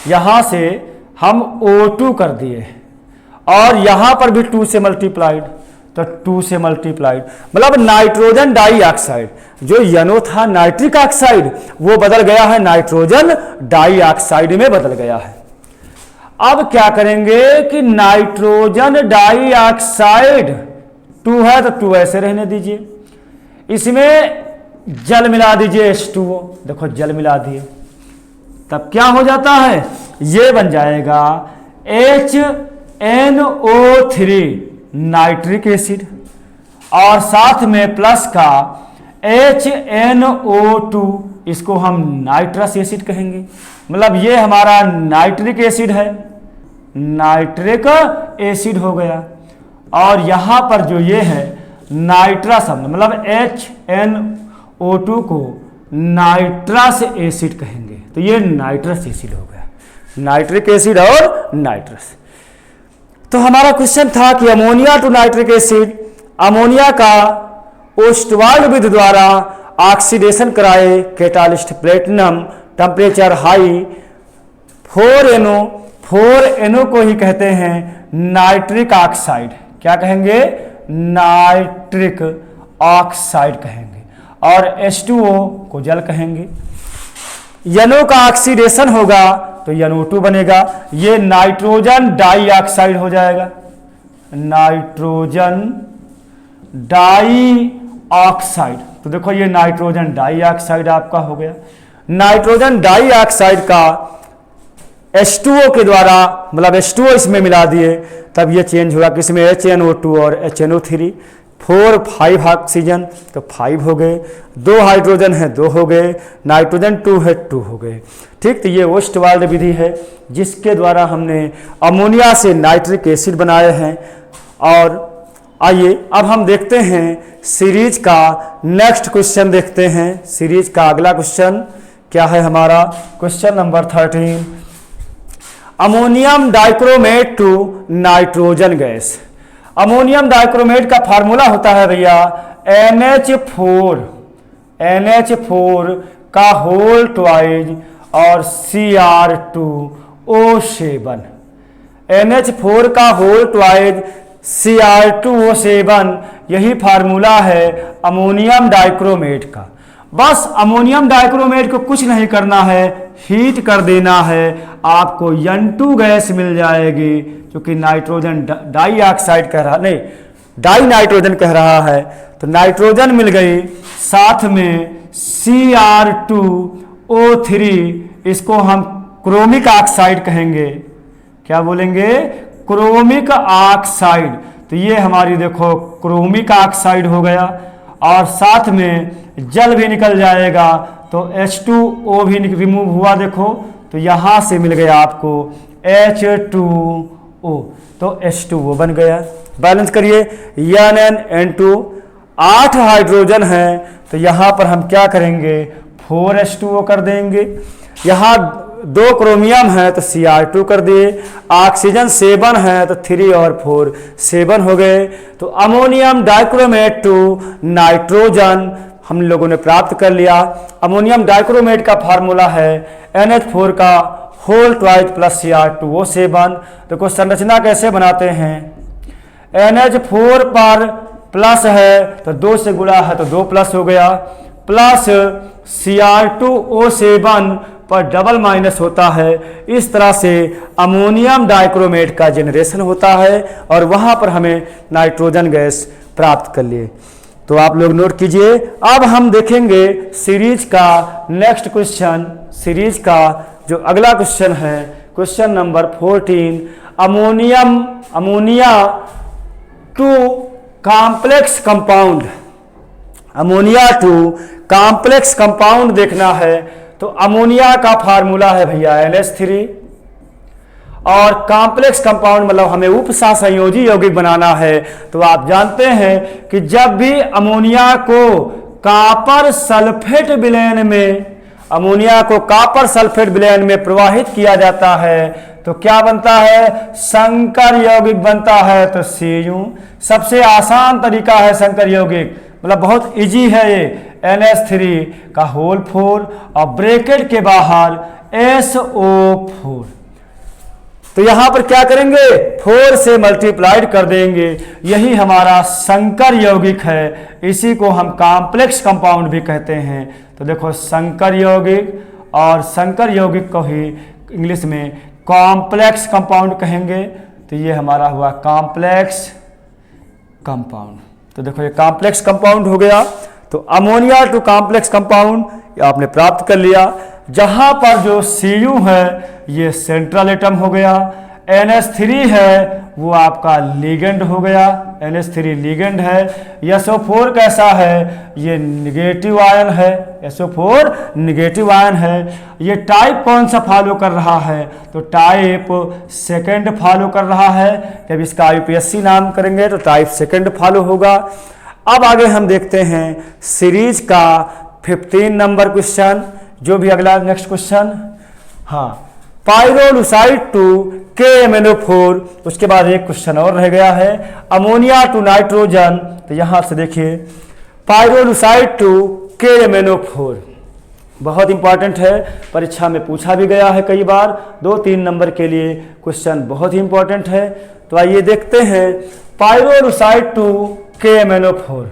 यहां से हम O2 कर दिए और यहां पर भी 2 से मल्टीप्लाइड, तो 2 से मल्टीप्लाइड मतलब नाइट्रोजन डाइऑक्साइड। जो यनो था नाइट्रिक ऑक्साइड, वो बदल गया है नाइट्रोजन डाइऑक्साइड में बदल गया है। अब क्या करेंगे कि नाइट्रोजन डाइऑक्साइड 2 है तो 2 ऐसे रहने दीजिए, इसमें जल मिला दीजिए H2O। देखो जल मिला दिए, तब क्या हो जाता है, ये बन जाएगा HNO3 नाइट्रिक एसिड, और साथ में प्लस का HNO2 इसको हम नाइट्रस एसिड कहेंगे। मतलब ये हमारा नाइट्रिक एसिड है, नाइट्रिक एसिड हो गया। और यहां पर जो ये है नाइट्रस अम्ल, मतलब HNO2 को नाइट्रस एसिड कहेंगे, तो ये नाइट्रस एसिड हो गया, नाइट्रिक एसिड और नाइट्रस। तो हमारा क्वेश्चन था कि ammonia to nitric acid, ammonia का ओस्टवाल्ड विधि द्वारा ऑक्सीडेशन कराए catalyst platinum, temperature high, 4NO को ही कहते हैं नाइट्रिक ऑक्साइड। क्या कहेंगे? नाइट्रिक ऑक्साइड कहेंगे। और H2O को जल कहेंगे। NO का ऑक्सीडेशन होगा तो NO2 बनेगा, ये नाइट्रोजन डाइऑक्साइड हो जाएगा, नाइट्रोजन डाइऑक्साइड। तो देखो ये नाइट्रोजन डाइऑक्साइड आपका हो गया। नाइट्रोजन डाइऑक्साइड का H2O के द्वारा, मतलब H2O इसमें मिला दिए, तब ये चेंज होगा किसमें? HNO2 और HNO3। 4 5 ऑक्सीजन तो 5 हो गए, 2 हाइड्रोजन है 2 हो गए, नाइट्रोजन 2 है 2 हो गए। ठीक, तो ये ओस्टवाल्ड विधि है जिसके द्वारा हमने अमोनिया से नाइट्रिक एसिड बनाए हैं। और आइए अब हम देखते हैं सीरीज का नेक्स्ट क्वेश्चन देखते हैं। सीरीज का अगला क्वेश्चन क्या है हमारा? Question number 13, ammonium dichromate to nitrogen gas. Ammonium dichromate का फार्मूला होता है भैया NH4 का होल ट्वाइज और Cr2O7। NH4 का होल ट्वाइज Cr2O7, यही फार्मूला है अमोनियम डाइक्रोमेट का। बस अमोनियम डाइक्रोमेट को कुछ नहीं करना है, हीट कर देना है, आपको N2 गैस मिल जाएगी, क्योंकि नाइट्रोजन डाइऑक्साइड कह रहा, नहीं डाई नाइट्रोजन कह रहा है, तो नाइट्रोजन मिल गई, साथ में Cr2O3, इसको हम क्रोमिक ऑक्साइड कहेंगे। क्या बोलेंगे? Chromic oxide. तो ये हमारी देखो क्रोमिक ऑक्साइड हो गया, और साथ में जल भी निकल जाएगा, तो H2O भी रिमूव हुआ देखो, तो यहां से मिल गया आपको H2O, तो H2O बन गया। बैलेंस करिए, NN2, 8 हाइड्रोजन है, तो यहां पर हम क्या करेंगे? 4H2O कर देंगे। यहां 2 क्रोमियम है तो Cr2 कर दिए, ऑक्सीजन 7 है तो 3 और 4 7 हो गए। तो अमोनियम डाइक्रोमेट टू नाइट्रोजन हम लोगों ने प्राप्त कर लिया। अमोनियम डाइक्रोमेट का फार्मूला है NH4 का होल ट्वाइज प्लस Cr2O7। देखो संरचना कैसे बनाते हैं, NH4 पर प्लस है तो 2 से गुणा है तो 2 प्लस हो गया, प्लस Cr2O7 पर डबल माइनस होता है। इस तरह से अमोनियम डाइक्रोमेट का जनरेशन होता है और वहां पर हमें नाइट्रोजन गैस प्राप्त कर लिए। तो आप लोग नोट कीजिए। अब हम देखेंगे सीरीज का नेक्स्ट क्वेश्चन। सीरीज का जो अगला क्वेश्चन है question number 14, ammonia to complex compound. Ammonia to complex compound देखना है तो अमोनिया का फार्मूला है भैया NH3, और कॉम्प्लेक्स कंपाउंड मतलब हमें उपसहसंयोजी यौगिक बनाना है। तो आप जानते हैं कि जब भी अमोनिया को कॉपर सल्फेट विलयन में, अमोनिया को कॉपर सल्फेट विलयन में प्रवाहित किया जाता है तो क्या बनता है? संकर यौगिक बनता है। तो Cu सबसे आसान तरीका है संकर यौगिक, मतलब बहुत इजी है ये। NH3 का होल 4 और ब्रैकेट के बाहर SO4। तो यहां पर क्या करेंगे? 4 से मल्टीप्लाइड कर देंगे, यही हमारा संकर यौगिक है। इसी को हम कॉम्प्लेक्स कंपाउंड भी कहते हैं। तो देखो संकर यौगिक, और संकर यौगिक को ही इंग्लिश में कॉम्प्लेक्स कंपाउंड कहेंगे। तो ये हमारा हुआ कॉम्प्लेक्स कंपाउंड। तो देखो ये कॉम्प्लेक्स कंपाउंड हो गया। तो अमोनिया टू कॉम्प्लेक्स कंपाउंड आपने प्राप्त कर लिया, जहां पर जो Cu है ये सेंट्रल एटम हो गया, NH3 है वो आपका लिगेंड हो गया, NH3 लिगेंड है। SO4 कैसा है, ये निगेटिव आयन है, SO4 निगेटिव आयन है। ये टाइप कौन सा फॉलो कर रहा है, तो टाइप सेकंड फॉलो कर रहा है। जब इसका IUPAC नाम करेंगे तो टाइप सेकंड फॉलो होगा। अब आगे हम देखते हैं सीरीज का 15 नंबर क्वेश्चन, जो भी अगला नेक्स्ट क्वेश्चन। हाँ, पाइरोलुसाइड टू KMnO4, उसके बाद एक क्वेश्चन और रह गया है, अमोनिया टू नाइट्रोजन। तो यहां से देखिए पाइरोलुसाइड टू KMnO4 बहुत इंपॉर्टेंट है, परीक्षा में पूछा भी गया है कई बार, 2-3 नंबर के लिए क्वेश्चन बहुत ही इंपॉर्टेंट है। तो आइए देखते हैं पाइरोलुसाइड टू KMnO4।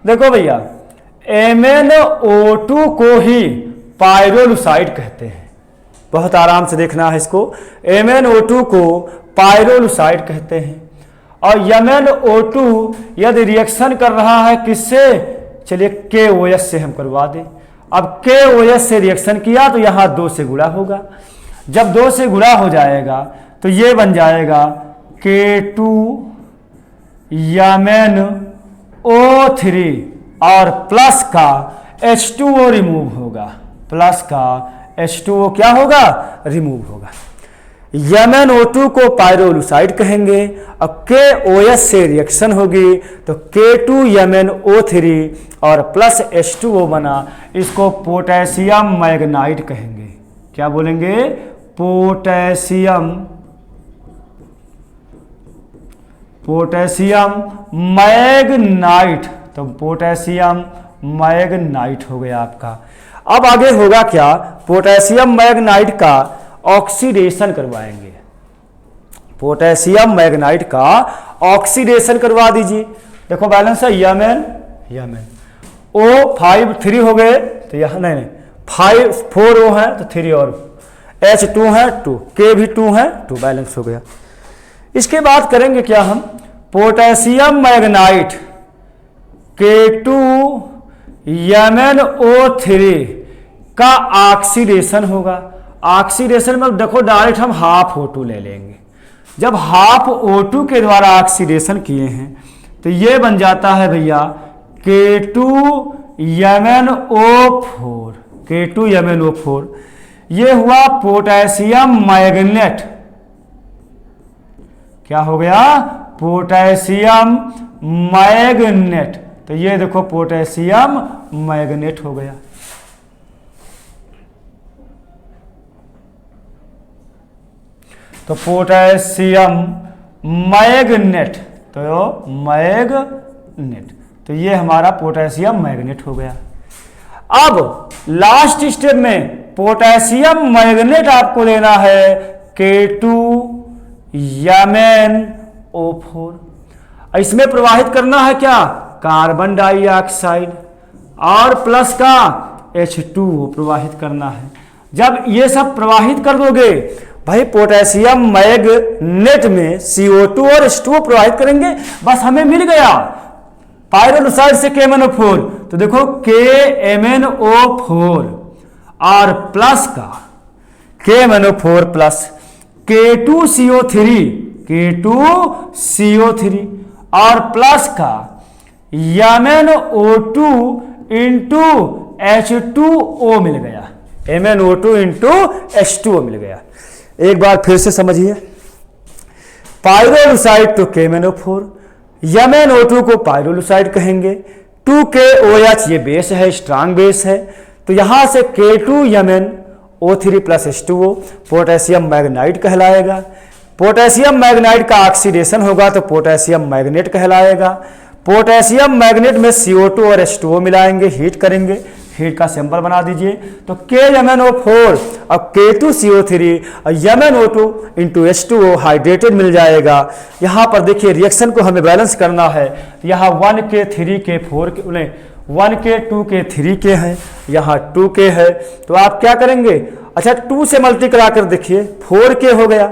देखो भैया, MnO2 को ही पाइरोलुसाइड कहते हैं, बहुत आराम से देखना है इसको। MnO2 को पाइरोलुसाइड कहते हैं। और MnO2 यदि रिएक्शन कर रहा है किससे, चलिए KOH से हम करवा दें। अब KOH से रिएक्शन किया तो यहाँ 2 से गुणा होगा। जब 2 से गुणा हो जाएगा तो ये बन जाएगा K2MnO3 और प्लस का H2O रिमूव होगा, प्लस का H2O क्या होगा, रिमूव होगा। MnO2 को पाइरोलुसाइड कहेंगे। अब KOH से रिएक्शन होगी तो K2MnO3 और प्लस H2O बना, इसको पोटेशियम मैग्नाइट कहेंगे। क्या बोलेंगे, पोटेशियम मैग्नाइट। तो पोटेशियम मैग्नाइट हो गया आपका। अब आगे होगा क्या, पोटेशियम मैग्नाइट का ऑक्सीडेशन करवाएंगे। पोटेशियम मैग्नाइट का ऑक्सीडेशन करवा दीजिए। देखो बैलेंस है Mn O5 3 हो गए, तो यहाँ नहीं 5 4 O है तो 3 और H2 है 2, K भी 2 है 2, बैलेंस हो गया। इसके बाद करेंगे क्या हम, पोटेशियम मैग्नाइट K2MnO3 का ऑक्सीडेशन होगा। ऑक्सीडेशन में देखो डायरेक्ट हम हाफ O2 ले लेंगे। जब हाफ O2 के द्वारा ऑक्सीडेशन किए हैं तो ये बन जाता है भैया K2MnO4। ये हुआ पोटेशियम मैग्नेट। क्या हो गया, पोटेशियम मैग्नेट। तो ये देखो पोटेशियम मैग्नेट हो गया। तो पोटेशियम मैग्नेट, तो मैग्नेट, तो ये हमारा पोटेशियम मैग्नेट हो गया। अब लास्ट स्टेप में पोटेशियम मैग्नेट आपको लेना है K2MnO4। इसमें प्रवाहित करना है क्या, कार्बन डाइऑक्साइड और प्लस का H2O प्रवाहित करना है। जब ये सब प्रवाहित कर दोगे भाई, पोटेशियम मैग्नेट में CO2 और H2O प्रवाहित करेंगे, बस हमें मिल गया पाइरोलुसाइड से KMnO4। तो देखो KMnO4 और प्लस का KMnO4 प्लस K2CO3 और प्लस का MnO2 इंटू H2O मिल गया, MnO2 इंटू H2O मिल गया। एक बार फिर से समझिए, पाइरोलुसाइड तो KMnO4, MnO2 को पाइरोलुसाइड कहेंगे। 2KOH ये बेस है, स्ट्रांग बेस है, तो यहां से K2MnO3 plus H2O potassium Magnite कहलाएगा। पोटेशियम मैग्नाइट का ऑक्सीडेशन होगा तो पोटेशियम मैग्नेट कहलाएगा। पोटेशियम मैग्नेट में CO2 और H2O मिलाएंगे, हीट करेंगे, हीट का सैंपल बना दीजिए। तो KMnO4 और K2CO3 और MnO2 इंटू H2O हाइड्रेटेड मिल जाएगा। यहाँ पर देखिए रिएक्शन को हमें बैलेंस करना है। यहाँ 1K 3K 4K नहीं 1K 2K 3K है, यहाँ 2K है, तो आप क्या करेंगे, अच्छा 2 से मल्टीप्लाई कर देखिए 4K हो गया।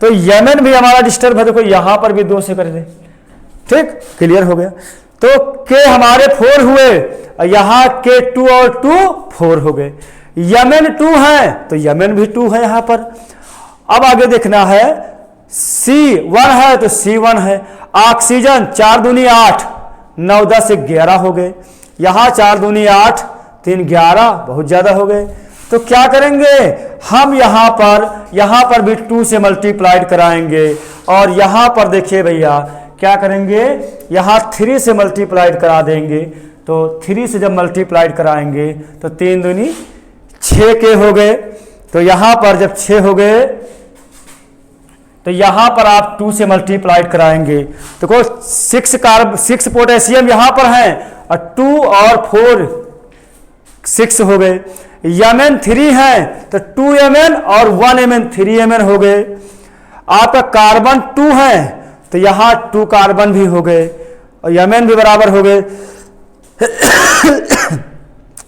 तो Mn भी हमारा डिस्टर्ब है, देखो यहाँ पर भी 2 से कर दे, ठीक, क्लियर हो गया। तो K हमारे 4 हुए, यहाँ K 2 और 2 4 हो गए। Mn 2 है तो Mn भी 2 है यहाँ पर। अब आगे देखना है C1 है तो C1 है। ऑक्सीजन 4 दूनी 8, 9 10 11 हो गए। यहाँ 4 दूनी 8, 3 11, बहुत ज़्यादा हो गए। तो क्या करेंगे हम यहाँ पर भी 2 से मल्टीप्लाइड कराएंगे और यहाँ पर देखिए भैया क्या करेंगे, यहाँ 3 से मल्टीप्लाइड करा देंगे। तो 3 से जब मल्टीप्लाइड कराएंगे तो 3 दूनी 6 के हो गए। तो यहाँ पर जब 6 हो गए तो यहाँ पर आप 2 से मल्टीप्लाइड कराएंगे तो को 6 पोटेशियम यहाँ पर हैं और 2 और 4 6 हो गए। Mn3 है तो 2Mn और 1Mn 3Mn हो गए। आपका कार्बन 2 है तो यहाँ 2 कार्बन भी हो गए और Mn भी बराबर हो गए।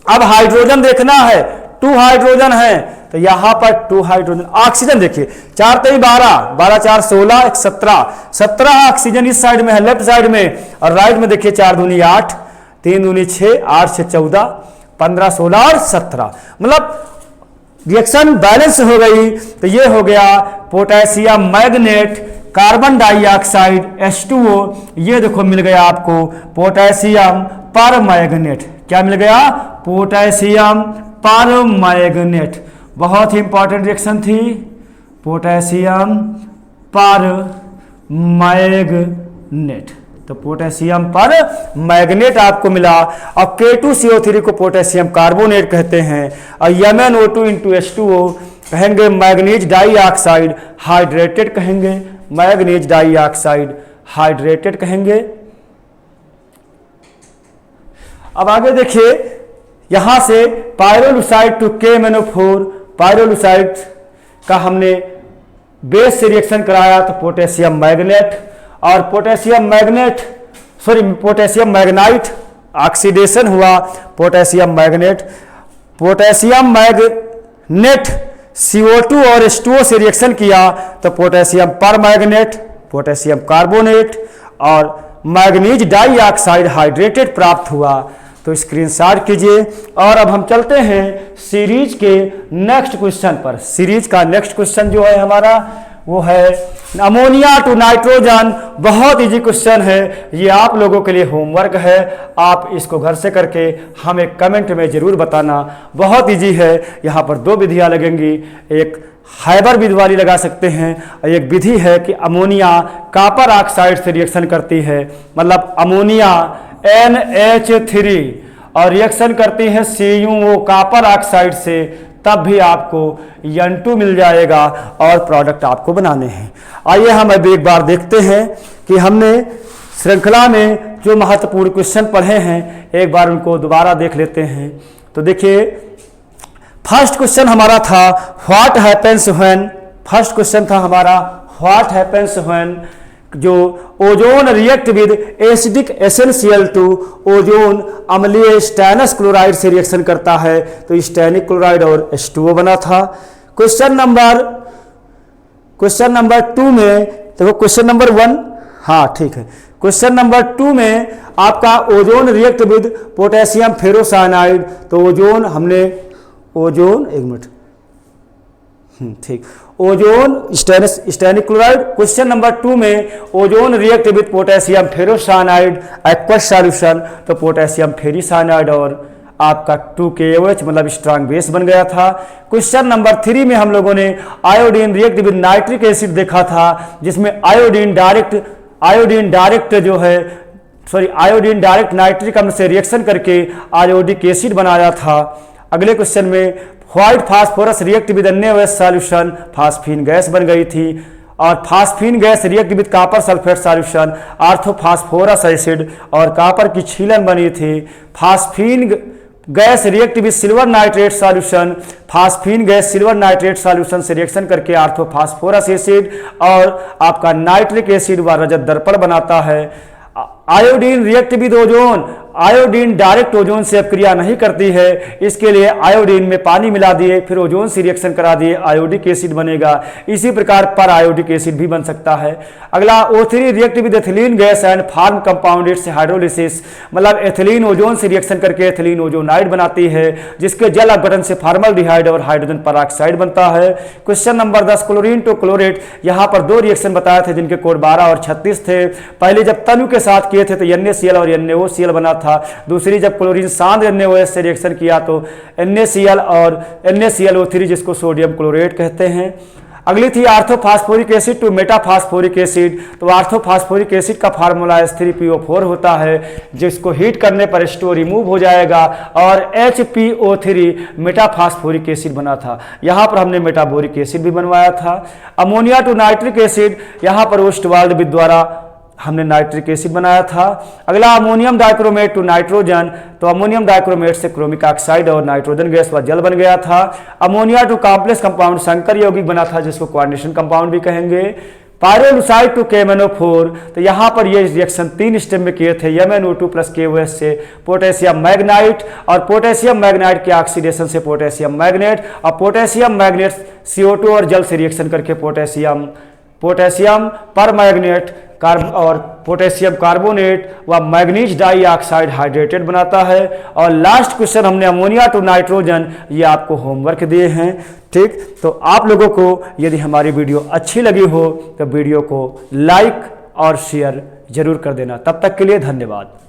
अब हाइड्रोजन देखना है, 2 हाइड्रोजन है तो यहाँ पर 2 हाइड्रोजन। ऑक्सीजन देखिए 4 3 12, 12 4 16, 1 17, 17 ऑक्सीजन इस साइड में है, लेफ्ट साइड में, और राइट में देखिए 4 दूनी 8, 3 दूनी 6, 8 6 14, 15 16 और 17, मतलब रिएक्शन बैलेंस हो गई। तो ये हो गया potassium magnet, carbon dioxide H2O, ये देखो मिल गया आपको पोटेशियम पर मैग्नेट। क्या मिल गया? पोटेशियम पर मैग्नेट। बहुत ही इंपॉर्टेंट रिएक्शन थी, पोटेशियम पर मैग्नेट। तो पोटेशियम पर मैग्नेट आपको मिला। अब K2CO3 को पोटेशियम कार्बोनेट कहते हैं और MnO2 इंटू H2O कहेंगे मैग्नीज डाइऑक्साइड हाइड्रेटेड कहेंगे, मैग्नीज डाइऑक्साइड हाइड्रेटेड कहेंगे। अब आगे देखिए, यहां से पायरोलुसाइड टू KMnO4, पायरोलुसाइड का हमने बेस से रिएक्शन कराया तो पोटेशियम मैग्नेट, और पोटेशियम मैग्नाइट ऑक्सीडेशन हुआ potassium magnet. Potassium magnet CO2 और H2O से रिएक्शन किया तो पोटेशियम पर मैग्नेट, पोटेशियम कार्बोनेट और मैग्नीज डाइऑक्साइड हाइड्रेटेड प्राप्त हुआ। तो स्क्रीनशॉट कीजिए। और अब हम चलते हैं सीरीज के नेक्स्ट क्वेश्चन पर। सीरीज का नेक्स्ट क्वेश्चन जो है हमारा वो है अमोनिया टू नाइट्रोजन। बहुत इजी क्वेश्चन है, ये आप लोगों के लिए होमवर्क है। आप इसको घर से करके हमें कमेंट में जरूर बताना। बहुत इजी है। यहाँ पर 2 विधियाँ लगेंगी, एक हाइबर विधि वाली लगा सकते हैं और एक विधि है कि अमोनिया कॉपर ऑक्साइड से रिएक्शन करती है, मतलब अमोनिया NH3 और रिएक्शन करती है CuO कॉपर ऑक्साइड से, तब भी आपको N2 मिल जाएगा और प्रोडक्ट आपको बनाने हैं। आइए हम अभी एक बार देखते हैं कि हमने श्रृंखला में जो महत्वपूर्ण क्वेश्चन पढ़े हैं, एक बार उनको दोबारा देख लेते हैं। तो देखिए, फर्स्ट क्वेश्चन हमारा था what happens when, first question था हमारा व्हाट हैपेंस व्हेन जो ozone react with acidic essential to ozone अम्लीय स्टैनस क्लोराइड से रिएक्शन करता है, तो स्टैनिक क्लोराइड और H2O बना था। क्वेश्चन नंबर 2 में, तो क्वेश्चन नंबर 1, हाँ ठीक है, क्वेश्चन नंबर 2 में आपका ozone react with potassium ferrocyanide, तो ओजोन हमने एक मिनट, ठीक, ozone stannic chloride. Question number 2 में ozone react with potassium ferrocyanide aqueous solution, तो पोटेशियम फेरिसाइनाइड और आपका 2KOH मतलब स्ट्रांग बेस बन गया था। क्वेश्चन नंबर 3 में हम लोगों ने iodine react with nitric acid देखा था, जिसमें आयोडीन डायरेक्ट नाइट्रिक अम्ल से रिएक्शन करके आयोडिक एसिड बनाया था। अगले क्वेश्चन में white phosphorus react with NaOH solution, phosphine gas बन गई थी, और phosphine gas react with copper sulphate solution, orthophosphorous acid और कॉपर की छीलन बनी थी। Phosphine gas react with silver nitrate solution, phosphine gas silver nitrate solution से रिएक्शन करके आर्थोफास्फोरस एसिड और आपका नाइट्रिक एसिड व रजत दर्पण बनाता है। Iodine react with ozone, iodine direct ozone से अब क्रिया नहीं करती है, इसके लिए आयोडीन में पानी मिला दिए, फिर ओजोन से रिएक्शन करा दिए, आयोडिक एसिड बनेगा। इसी प्रकार पर आयोडिक एसिड भी बन सकता है। अगला O3 react with ethylene gas and form compound its hydrolysis, मतलब एथिलीन ओजोन से रिएक्शन करके एथिलीन ओजोनाइड बनाती है, जिसके जल अपघटन से फॉर्मल्डिहाइड और हाइड्रोजन पेरोक्साइड बनता है। Question number 10, chlorine to chlorate, यहां पर दो रिएक्शन बताए थे जिनके कोड 12 और 36 थे। पहले जब तनु के साथ किए थे तो NaCl और NaOCl बना था। दूसरी जब क्लोरीन सांद्र NaOH से रिएक्शन किया तो NaCl और NaClO3 जिसको सोडियम क्लोरेट कहते हैं। अगली थी आर्थोफास्फोरिक एसिड टू मेटाफास्फोरिक एसिड, तो आर्थोफास्फोरिक एसिड का फार्मूला H3PO4 होता है, जिसको हीट करने पर H2O रिमूव हो जाएगा और HPO3 मेटाफास्फोरिक एसिड बना था। यहाँ पर हमने मेटाबोरिक एसिड भी बनवाया था। अमोनिया टू नाइट्रिक एसिड, यहाँ पर ओस्टवाल्ड द्वारा हमने नाइट्रिक एसिड बनाया था। अगला अमोनियम डाइक्रोमेट टू नाइट्रोजन, तो अमोनियम डाइक्रोमेट से क्रोमिक ऑक्साइड और नाइट्रोजन गैस व जल बन गया था। अमोनिया टू कॉम्प्लेक्स कंपाउंड संकर यौगिक बना था, जिसको कोऑर्डिनेशन कंपाउंड भी कहेंगे। पायरोलुसाइड टू KMnO4, तो यहाँ पर ये रिएक्शन 3 स्टेप में किए थे, MnO2 प्लस KOH से पोटेशियम मैग्नाइट, और पोटेशियम मैग्नाइट के ऑक्सीडेशन से पोटेशियम मैग्नेट, और पोटेशियम मैग्नेट CO2 और जल से रिएक्शन करके पोटेशियम परमैग्नेट और पोटेशियम कार्बोनेट व मैग्नीज डाइऑक्साइड हाइड्रेटेड बनाता है। और लास्ट क्वेश्चन हमने अमोनिया टू नाइट्रोजन, ये आपको होमवर्क दिए हैं। ठीक, तो आप लोगों को यदि हमारी वीडियो अच्छी लगी हो तो वीडियो को लाइक और शेयर जरूर कर देना। तब तक के लिए धन्यवाद।